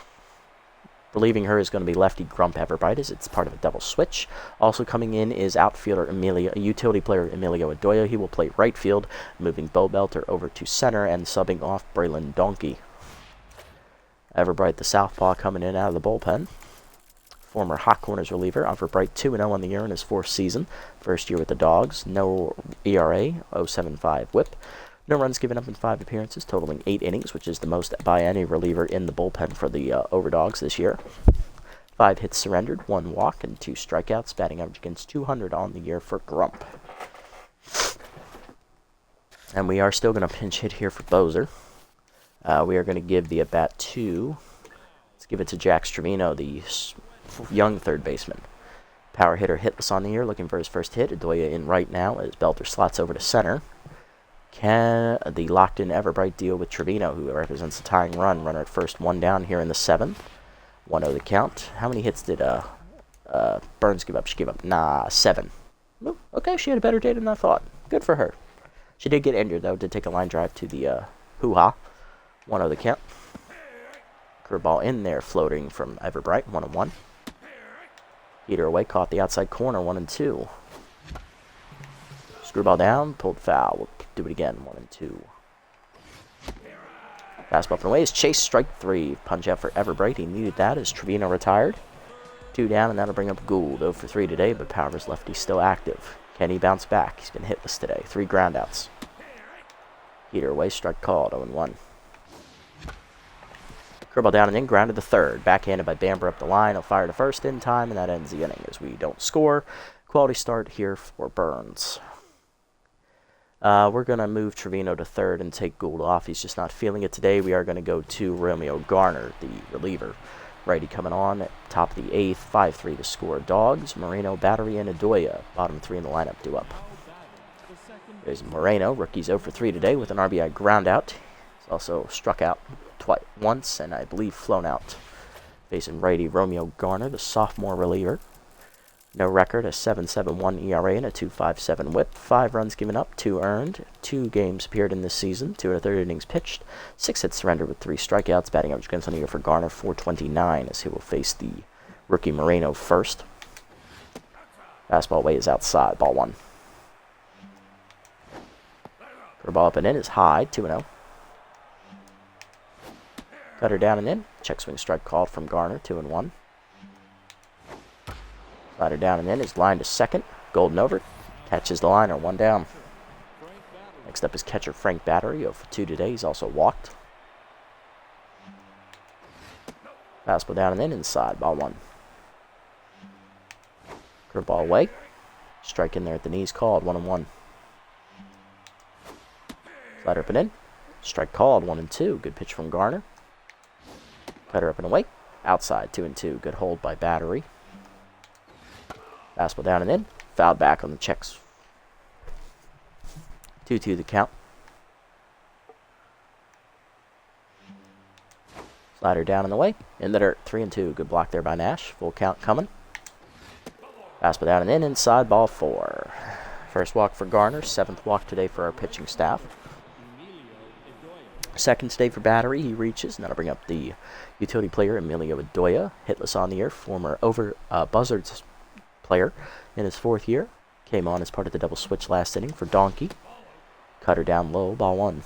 Relieving her is going to be lefty Grump Everbright as it's part of a double switch. Also coming in is outfielder utility player Emilio Adoya. He will play right field, moving Bo Belter over to center and subbing off Braylon Donkey. Everbright, the southpaw, coming in out of the bullpen. Former Hot Corners reliever. Everbright 2-0 on the year in his 4th season. First year with the Dogs. No ERA, 0.75 whip. No runs given up in 5 appearances, totaling 8 innings, which is the most by any reliever in the bullpen for the Overdogs this year. 5 hits surrendered, 1 walk, and 2 strikeouts, batting average against 200 on the year for Grump. And we are still going to pinch hit here for Bozer. We are going to give the at-bat to... Let's give it to Jax Trevino, the young third baseman. Power hitter hitless on the year, looking for his first hit. Adoya in right now as Belter slots over to center. Can the locked-in Everbright deal with Trevino, who represents a tying run? Runner at first, 1 down here in the 7th. 1-0 the count. How many hits did Burns give up? She gave up 7. Well, okay, she had a better day than I thought. Good for her. She did get injured, though. Did take a line drive to the hoo-ha. 1-0 the count. Curveball in there, floating from Everbright. 1-1. Heater away, caught the outside corner. 1-2. Screwball down, pulled foul. We'll do it again. 1-2. Fastball up and away is chase, strike 3. Punch out for Everbright. He needed that as Trevino retired. 2 down, and that'll bring up Gould. 0 for 3 today, but Powers lefty still active. Can he bounce back? He's been hitless today. 3 groundouts. Heater away, strike called. 0-1. Curveball down and in, grounded to third. Backhanded by Bamber up the line. He'll fire to first in time, and that ends the inning as we don't score. Quality start here for Burns. We're going to move Trevino to third and take Gould off. He's just not feeling it today. We are going to go to Romeo Garner, the reliever. Righty coming on at top of the 8th. 5-3 to score. Dogs, Moreno, Battery, and Adoya. Bottom 3 in the lineup due up. There's Moreno. Rookie's 0 for 3 today with an RBI groundout. He's also struck out once and I believe flown out. Facing righty Romeo Garner, the sophomore reliever. No record, a 7.71 ERA and a 2.57 whip. 5 runs given up, 2 earned. 2 games appeared in this season. 2 1/3 innings pitched. 6 hits surrendered with 3 strikeouts. Batting average against on the year for Garner, 4.29, as he will face the rookie Moreno first. Fastball away is outside. Ball 1. Curveball up and in is high. 2-0. Cutter down and in. Check swing strike called from Garner. 2-1. Slider down and in is line to second. Golden over. Catches the liner, 1 down. Next up is catcher Frank Battery, 0 for 2 today. He's also walked. Fastball down and in, inside, ball 1. Curveball away. Strike in there at the knees, called, 1-1. Slider up and in. Strike called, 1-2. Good pitch from Garner. Cutter up and away. Outside, 2-2. Good hold by Battery. Fastball down and in. Fouled back on the checks. 2-2 the count. Slider down and away. In the dirt, 3-2. Good block there by Nash. Full count coming. Fastball down and in. Inside, ball 4. First walk for Garner. 7th walk today for our pitching staff. Second today for Battery. He reaches. And that'll bring up the utility player, Emilio Adoya. Hitless on the year. Former Buzzards player in his 4th year. Came on as part of the double switch last inning for Donkey. Cutter down low, ball 1.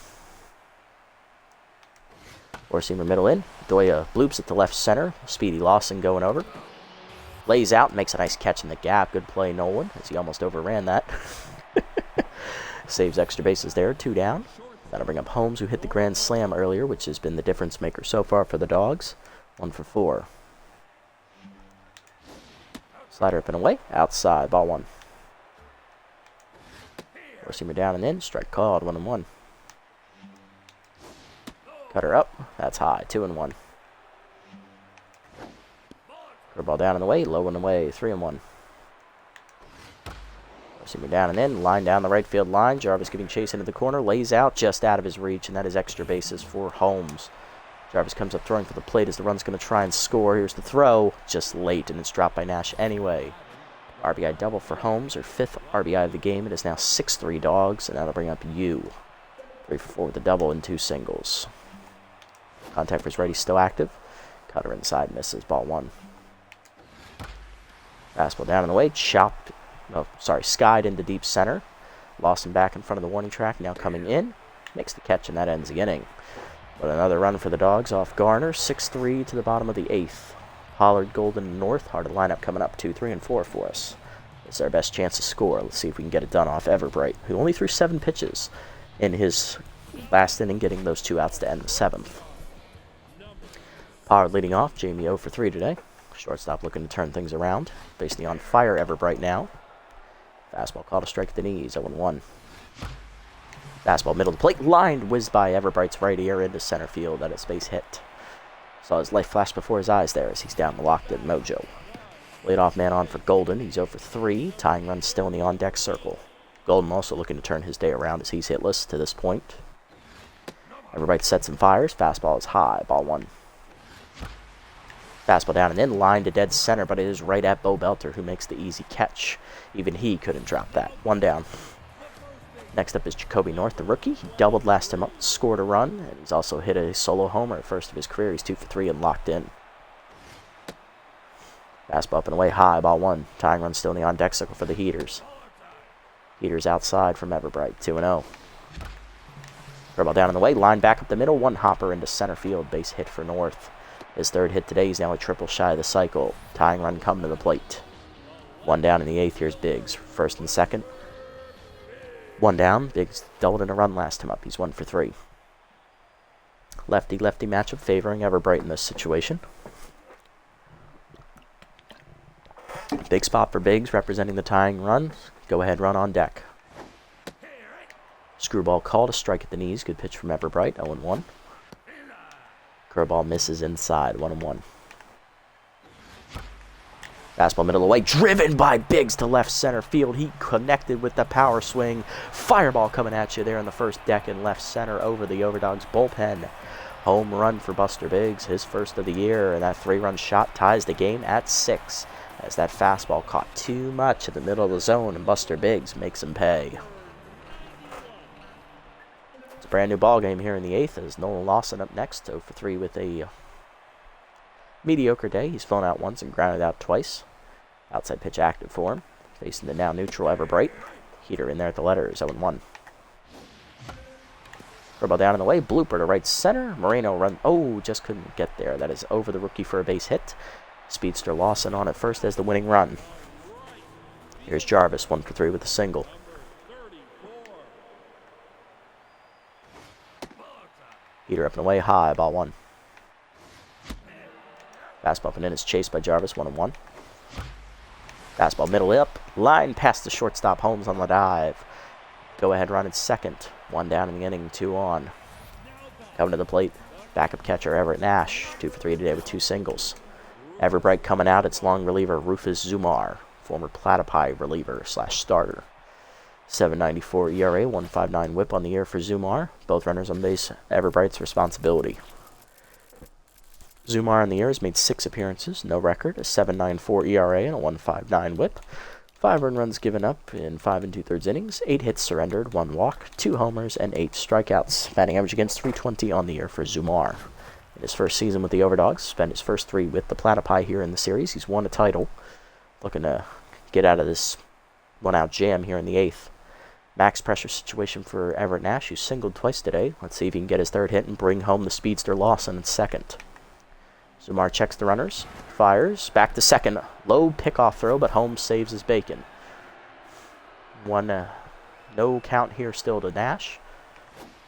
Four-seamer middle in. Adoya bloops at the left center. Speedy Lawson going over. Lays out, makes a nice catch in the gap. Good play, Nolan, as he almost overran that. Saves extra bases there, 2 down. That'll bring up Holmes, who hit the grand slam earlier, which has been the difference maker so far for the Dogs. 1 for 4. Slider up and away. Outside, ball 1. Four-seamer down and in. Strike called, 1-1. Cutter up. That's high, 2-1. Curveball down and away. Low and away, 3-1. Four-seamer down and in. Line down the right field line. Jarvis giving chase into the corner. Lays out just out of his reach, and that is extra bases for Holmes. Jarvis comes up throwing for the plate as the run's going to try and score. Here's the throw. Just late, and it's dropped by Nash anyway. RBI double for Holmes, or 5th RBI of the game. It is now 6-3 Dogs, and that'll bring up Yu. 3 for 4 with a double and 2 singles. Contact for his righty still active. Cutter inside, misses, ball 1. Fastball down and away, skied into deep center. Lawson back in front of the warning track, now coming in. Makes the catch, and that ends the inning. But another run for the Dogs off Garner, 6-3 to the bottom of the 8th. Pollard, Golden, and North. Hard lineup coming up 2, 3, and 4 for us. It's our best chance to score. Let's see if we can get it done off Everbright, who only threw 7 pitches in his last inning, getting those 2 outs to end the 7th. Pollard leading off. Jamie 0 for 3 today. Shortstop looking to turn things around. Facing the on fire Everbright now. Fastball called a strike at the knees. 0-1. Fastball middle of the plate. Lined, whizzed by Everbright's right ear into center field. That is base hit. Saw his life flash before his eyes there as he's down the locked-in mojo. Leadoff man on for Golden. He's 0 for 3. Tying run still in the on-deck circle. Golden also looking to turn his day around as he's hitless to this point. Everbright sets and fires. Fastball is high. Ball 1. Fastball down and in. Line to dead center, but it is right at Bo Belter, who makes the easy catch. Even he couldn't drop that. 1 down. Next up is Jacoby North, the rookie. He doubled last time up, scored a run, and he's also hit a solo homer, first of his career. He's 2 for 3 and locked in. Fastball up and away, high, ball 1. Tying run still in the on-deck circle for the Heaters. Heaters outside from Everbright, 2-0. Curveball down in the way, line back up the middle, 1 hopper into center field, base hit for North. His 3rd hit today, he's now a triple shy of the cycle. Tying run come to the plate. 1 down in the 8th, here's Biggs, 1st and 2nd. 1 down. Biggs doubled in a run last time up. He's 1 for 3. Lefty-lefty matchup favoring Everbright in this situation. Big spot for Biggs representing the tying run. Go-ahead run on deck. Screwball called a strike at the knees. Good pitch from Everbright. 0-1. Curveball misses inside. 1-1. Fastball middle away, driven by Biggs to left center field. He connected with the power swing. Fireball coming at you there in the first deck in left center over the Overdogs bullpen. Home run for Buster Biggs, his 1st of the year, and that 3-run shot ties the game at 6. As that fastball caught too much in the middle of the zone, and Buster Biggs makes him pay. It's a brand new ball game here in the 8th as Nolan Lawson up next, 0 for 3 with a mediocre day. He's flown out once and grounded out twice. Outside pitch active for him. Facing the now neutral Everbright. Heater in there at the letters, 0-1. Curveball down in the way. Blooper to right center. Moreno run. Oh, just couldn't get there. That is over the rookie for a base hit. Speedster Lawson on at first as the winning run. Here's Jarvis, 1 for 3 with a single. Heater up and away, high, ball 1. Fastball up and in is chased by Jarvis, 1-1. Fastball middle up, line past the shortstop, Holmes on the dive. Go ahead run at second. 1 down in the inning, 2 on. Coming to the plate, backup catcher Everett Nash, 2 for 3 today with 2 singles. Everbright coming out, it's long reliever Rufus Zumar, former Platypi reliever / starter. 7.94 ERA, 1.59 WHIP on the year for Zumar. Both runners on base, Everbright's responsibility. Zumar on the year has made 6 appearances, no record, a 7.94 ERA and a 1.59 WHIP. 5 earned runs given up in 5 2/3 innings, 8 hits surrendered, 1 walk, 2 homers, and 8 strikeouts. Batting average against .320 on the year for Zumar. In his first season with the Overdogs, spent his first 3 with the Platypi here in the series. He's won a title. Looking to get out of this 1-out jam here in the 8th. Max pressure situation for Everett Nash, who singled twice today. Let's see if he can get his 3rd hit and bring home the speedster Lawson in 2nd. Zumar checks the runners, fires, back to 2nd. Low pickoff throw, but Holmes saves his bacon. No count here still to Nash.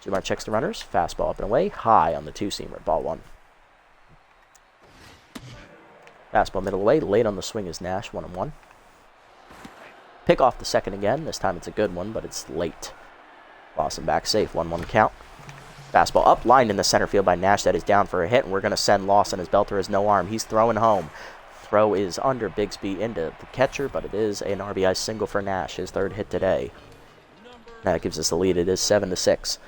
Zumar checks the runners, fastball up and away, high on the 2-seamer, ball 1. Fastball middle away, late on the swing is Nash, 1-1. Pick off the 2nd again, this time it's a good one, but it's late. Lawson back safe, 1-1 count. Fastball up, lined in the center field by Nash. That is down for a hit, and we're going to send Lawson as Belter has no arm. He's throwing home. Throw is under Bigsby into the catcher, but it is an RBI single for Nash, his 3rd hit today. That gives us the lead. It is 7-6.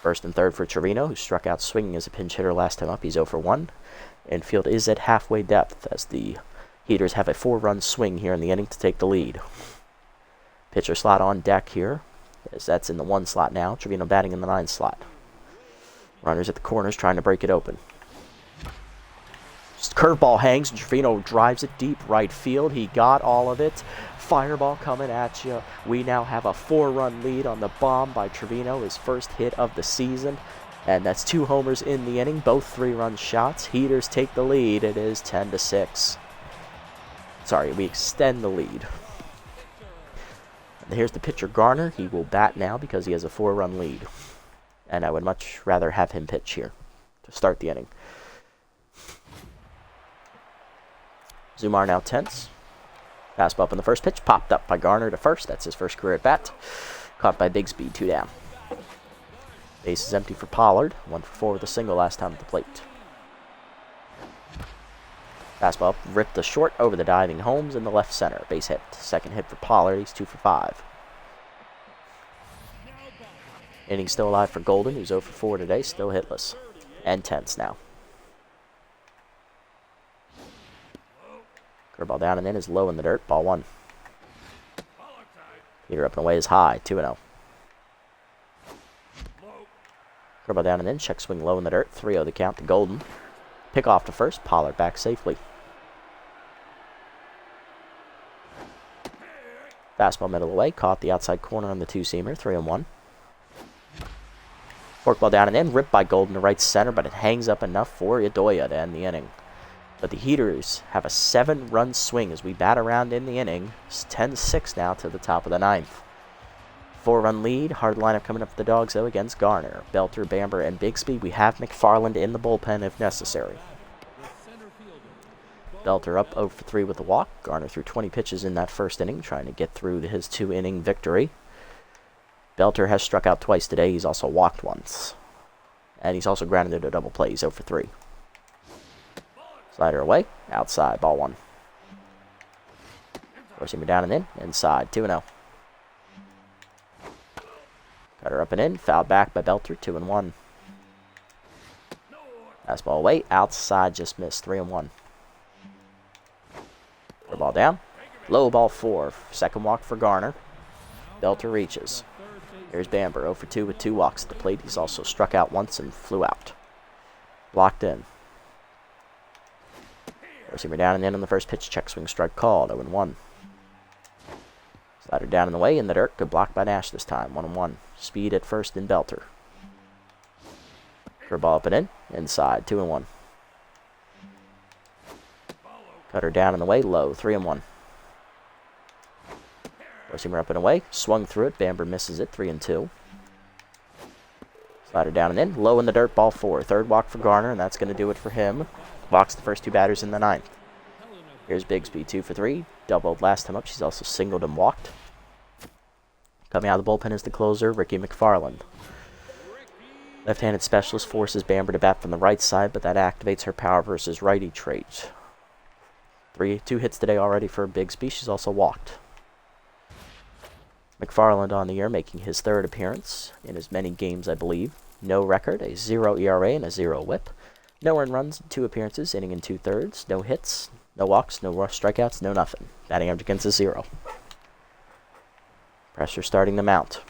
1st and 3rd for Trevino, who struck out swinging as a pinch hitter last time up. He's 0 for 1. Infield is at halfway depth as the Heaters have a 4-run swing here in the inning to take the lead. Pitcher slot on deck here, as that's in the 1 slot now. Trevino batting in the 9 slot. Runners at the corners trying to break it open. Curveball hangs, and Trevino drives it deep right field. He got all of it. Fireball coming at you. We now have a 4-run lead on the bomb by Trevino, his 1st hit of the season. And that's 2 homers in the inning, both 3-run shots. Heaters take the lead. It is 10-6. Sorry, we extend the lead. And here's the pitcher Garner. He will bat now because he has a 4-run lead. And I would much rather have him pitch here to start the inning. Zumar now tense. Fastball up in the first pitch, popped up by Garner to first. That's his first career at bat. Caught by Bigsby, 2 down. Base is empty for Pollard. 1 for 4 with a single last time at the plate. Fastball up, ripped the short over the diving Holmes in the left center. Base hit. 2nd hit for Pollard. He's 2 for 5. Inning still alive for Golden, who's 0 for 4 today, still hitless. And tense now. Curveball down and in is low in the dirt, ball 1. Heater up and away is high, 2-0. Curveball down and in, check swing low in the dirt, 3-0 the count to Golden. Pick off to first, Pollard back safely. Fastball middle away, caught the outside corner on the 2-seamer, 3-1. Forkball down and in, ripped by Golden to right center, but it hangs up enough for Idoia to end the inning. But the Heaters have a 7-run swing as we bat around in the inning. It's 10-6 now to the top of the 9th. 4-run lead, hard lineup coming up for the Dogs, though, against Garner, Belter, Bamber, and Bigsby. We have McFarland in the bullpen if necessary. Belter up 0 for 3 with a walk. Garner threw 20 pitches in that first inning, trying to get through to his 2-inning victory. Belter has struck out twice today. He's also walked once. And he's also grounded into a double play. He's 0 for 3. Slider away. Outside. Ball 1. Forcing him down and in. Inside. 2-0. Cutter up and in. Fouled back by Belter. 2-1. Fastball away. Outside. Just missed. 3-1. Ball down. Low ball 4. 2nd walk for Garner. Belter reaches. Here's Bamber, 0 for 2 with 2 walks at the plate. He's also struck out once and flew out. Locked in. Receiver down and in on the first pitch. Check swing strike called. 0-1. Slider down in the way in the dirt. Good block by Nash this time. 1-1. Speed at first in Belter. Curveball up and in. Inside. 2-1. Cutter down in the way. Low. 3-1. Four-seamer up and away. Swung through it. Bamber misses it. 3-2. Slider down and in. Low in the dirt. Ball 4. Third walk for Garner, and that's going to do it for him. Walks the first two batters in the ninth. Here's Bigsby, 2 for 3. Doubled last time up. She's also singled and walked. Coming out of the bullpen is the closer, Ricky McFarland. Left-handed specialist forces Bamber to bat from the right side, but that activates her power versus righty trait. 2 hits today already for Bigsby. She's also walked. McFarland on the year, making his third appearance in as many games, I believe. No record, a 0 ERA and a 0 whip. No earned runs, 2 appearances, inning and 2/3. No hits, no walks, no strikeouts, no nothing. Batting average against a 0. Pressure starting to mount.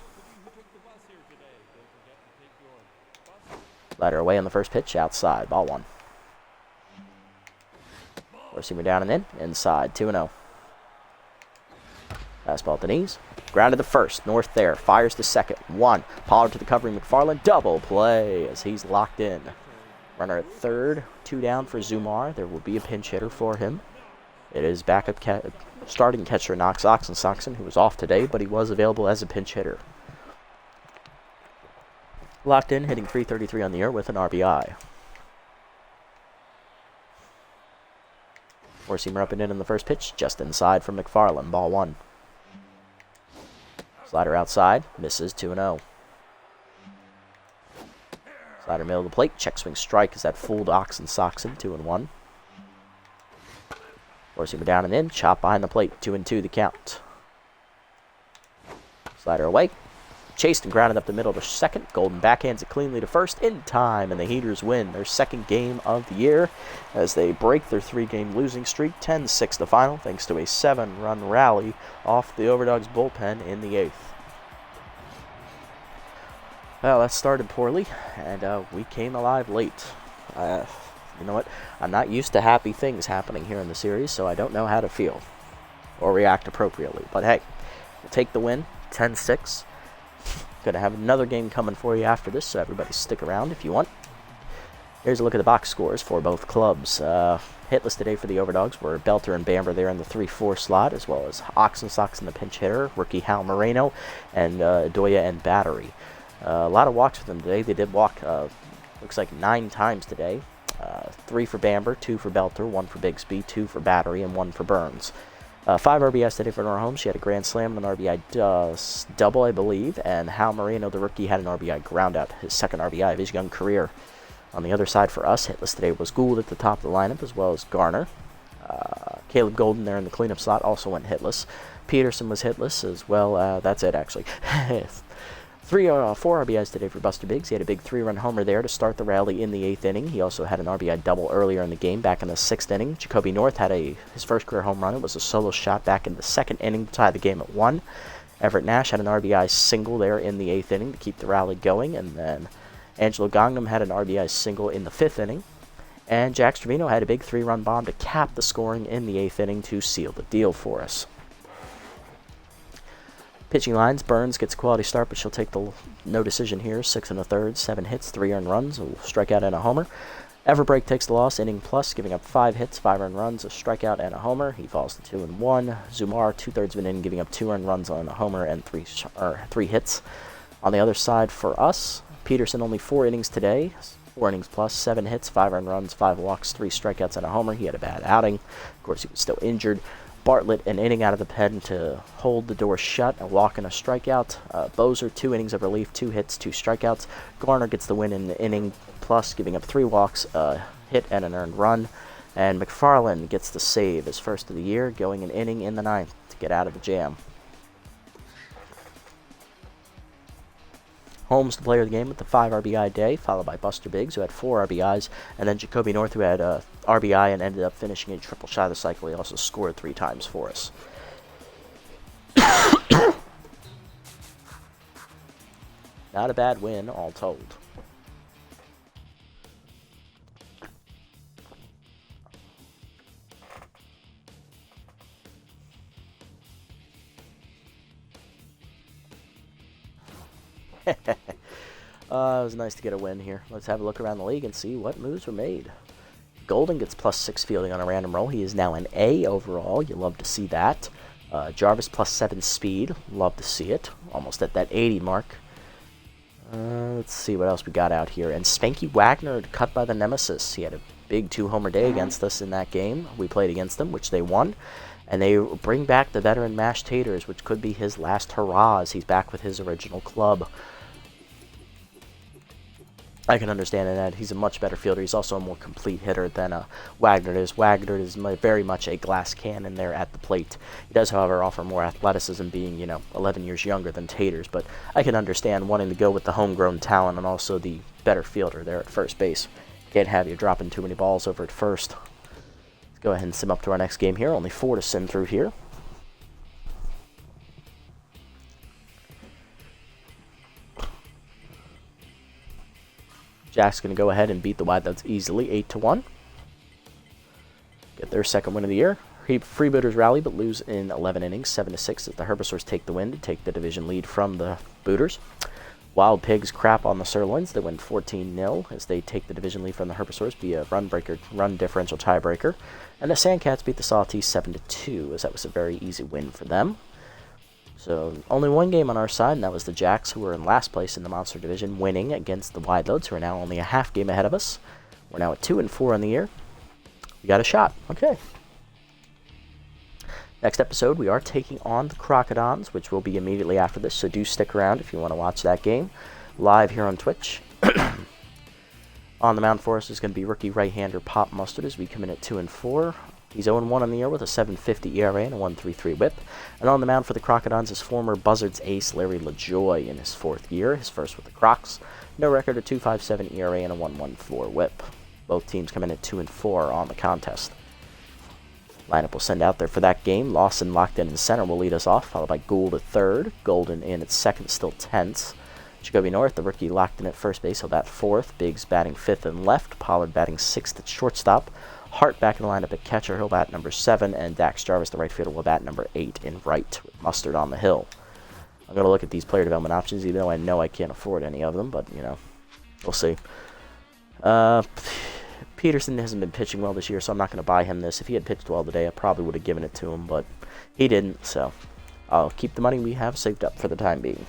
Slider away on the first pitch, outside, ball 1. Four-seamer down and in, inside, 2-0. Fastball at the knees. Grounded to first, North there, fires to second, 1. Pollard to the covering McFarland, double play as he's locked in. Runner at third, 2 down for Zumar. There will be a pinch hitter for him. It is backup starting catcher Knox Oxensoxen, who was off today, but he was available as a pinch hitter. Locked in, hitting .333 on the year with an RBI. Four-seamer up and in the first pitch, just inside from McFarland, ball 1. Slider outside, misses, 2-0. Slider middle of the plate, check swing strike as that fooled Oxensoxen, 2-1. Four-seamer down and in, chop behind the plate, 2-2 the count. Slider away, chased and grounded up the middle to second. Golden backhands it cleanly to first in time, and the Heaters win their second game of the year as they break their 3-game losing streak, 10-6 the final, thanks to a 7-run rally off the Overdogs bullpen in the 8th. Well, that started poorly, and we came alive late. You know what? I'm not used to happy things happening here in the series, so I don't know how to feel or react appropriately. But hey, we'll take the win, 10-6. Going to have another game coming for you after this, so everybody stick around if you want. Here's a look at the box scores for both clubs. Hitless today for the Overdogs were Belter and Bamber there in the 3-4 slot, as well as Oxensoxen the pinch hitter, rookie Hal Moreno, and Doya and Battery. A lot of walks for them today. They did walk, looks like 9 times today. 3 for Bamber, 2 for Belter, 1 for Bigsby, 2 for Battery, and 1 for Burns. 5 RBIs today for Nora Holmes. She had a grand slam and an RBI double, I believe, and Hal Moreno, the rookie, had an RBI groundout, his second RBI of his young career. On the other side for us, hitless today was Gould at the top of the lineup, as well as Garner. Caleb Golden there in the cleanup slot also went hitless. Peterson was hitless as well. That's it, actually. 4 RBIs today for Buster Biggs. He had a big 3-run homer there to start the rally in the 8th inning. He also had an RBI double earlier in the game back in the 6th inning. Jacoby North had his first career home run. It was a solo shot back in the 2nd inning to tie the game at 1. Everett Nash had an RBI single there in the 8th inning to keep the rally going. And then Angelo Gongnam had an RBI single in the 5th inning. And Jax Trevino had a big 3-run bomb to cap the scoring in the 8th inning to seal the deal for us. Pitching lines, Burns gets a quality start, but she'll take the no decision here. 6 1/3, 7 hits, 3 earned runs, a strikeout and a homer. Everbrake takes the loss, inning plus, giving up 5 hits, 5 earned runs, a strikeout and a homer. He falls to 2-1. Zumar, 2/3 of an inning, giving up 2 earned runs on a homer and 3 hits. On the other side for us, Peterson only 4 innings today, 4 innings plus, 7 hits, 5 earned runs, 5 walks, 3 strikeouts and a homer. He had a bad outing. Of course, he was still injured. Bartlett, an inning out of the pen to hold the door shut, a walk and a strikeout. Bozer, 2 innings of relief, 2 hits, 2 strikeouts. Garner gets the win in the inning plus, giving up 3 walks, a hit, and an earned run. And McFarland gets the save, his first of the year, going an inning in the 9th to get out of the jam. Holmes, the player of the game, with the 5 RBI day, followed by Buster Biggs, who had 4 RBIs, and then Jacoby North, who had a RBI and ended up finishing a triple shot of the cycle. He also scored 3 times for us. Not a bad win, all told. It was nice to get a win here. Let's have a look around the league and see what moves were made. Golden gets +6 fielding on a random roll. He is now an A overall. You love to see that. Jarvis plus 7 speed. Love to see it. Almost at that 80 mark. Let's see what else we got out here. And Spanky Wagner cut by the Nemesis. He had a big 2-homer day against us in that game. We played against them, which they won. And they bring back the veteran Mash Taters, which could be his last hurrah as he's back with his original club. I can understand that he's a much better fielder. He's also a more complete hitter than Wagner is. Wagner is very much a glass cannon there at the plate. He does, however, offer more athleticism, being 11 years younger than Taters. But I can understand wanting to go with the homegrown talent and also the better fielder there at first base. Can't have you dropping too many balls over at first. Let's go ahead and sim up to our next game here. Only 4 to sim through here. Jack's going to go ahead and beat the Wildcats easily, 8-1. Get their second win of the year. Freebooters rally, but lose in 11 innings, 7-6, as the Herbivores take the win to take the division lead from the Booters. Wild Pigs crap on the Sirloins. They win 14-0 as they take the division lead from the Herbivores via run differential tiebreaker. And the Sandcats beat the Sawtees 7-2, as that was a very easy win for them. So only one game on our side, and that was the Jacks, who were in last place in the Monster Division, winning against the Wideloads, who are now only a half game ahead of us. We're now at 2-4 on the year. We got a shot. Okay. Next episode, we are taking on the Crocodons, which will be immediately after this, so do stick around if you want to watch that game live here on Twitch. On the mound for us is going to be rookie right-hander Pop Mustard as we come in at 2-4. He's 0-1 on the year with a 7.50 ERA and a 1.33 WHIP. And on the mound for the Crocodons is former Buzzards ace Larry LaJoy in his 4th year, his first with the Crocs. No record, a 2.57 ERA and a 1.14 WHIP. Both teams come in at 2-4 on the contest. Lineup will send out there for that game. Lawson locked in center will lead us off, followed by Gould at third. Golden in at second, still tense. Jacoby North, the rookie, locked in at first base. He'll bat fourth. Biggs batting fifth and left. Pollard batting sixth at shortstop. Hart back in the lineup at catcher. He'll bat number 7. And Dax Jarvis, the right fielder, will bat number 8 in right, with Mustard on the hill. I'm going to look at these player development options, even though I know I can't afford any of them. But, we'll see. Peterson hasn't been pitching well this year, so I'm not going to buy him this. If he had pitched well today, I probably would have given it to him, but he didn't, so I'll keep the money we have saved up for the time being.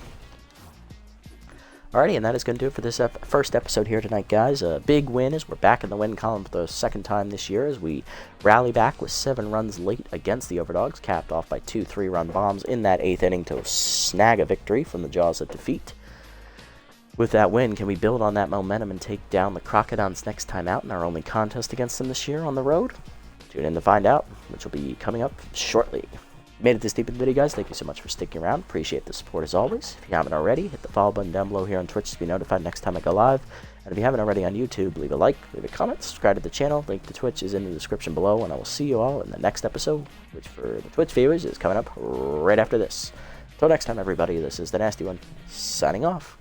Alrighty, and that is going to do it for this first episode here tonight, guys. A big win as we're back in the win column for the second time this year as we rally back with 7 runs late against the Overdogs, capped off by 2 3-run bombs in that 8th inning to snag a victory from the jaws of defeat. With that win, can we build on that momentum and take down the Crocodons next time out in our only contest against them this year on the road? Tune in to find out, which will be coming up shortly. Made it this deep in the video, guys. Thank you so much for sticking around. Appreciate the support as always. If you haven't already, hit the follow button down below here on Twitch to be notified next time I go live. And if you haven't already on YouTube, leave a like, leave a comment, subscribe to the channel. Link to Twitch is in the description below, and I will see you all in the next episode, which for the Twitch viewers is coming up right after this. Until next time, everybody, this is the Nasty One, signing off.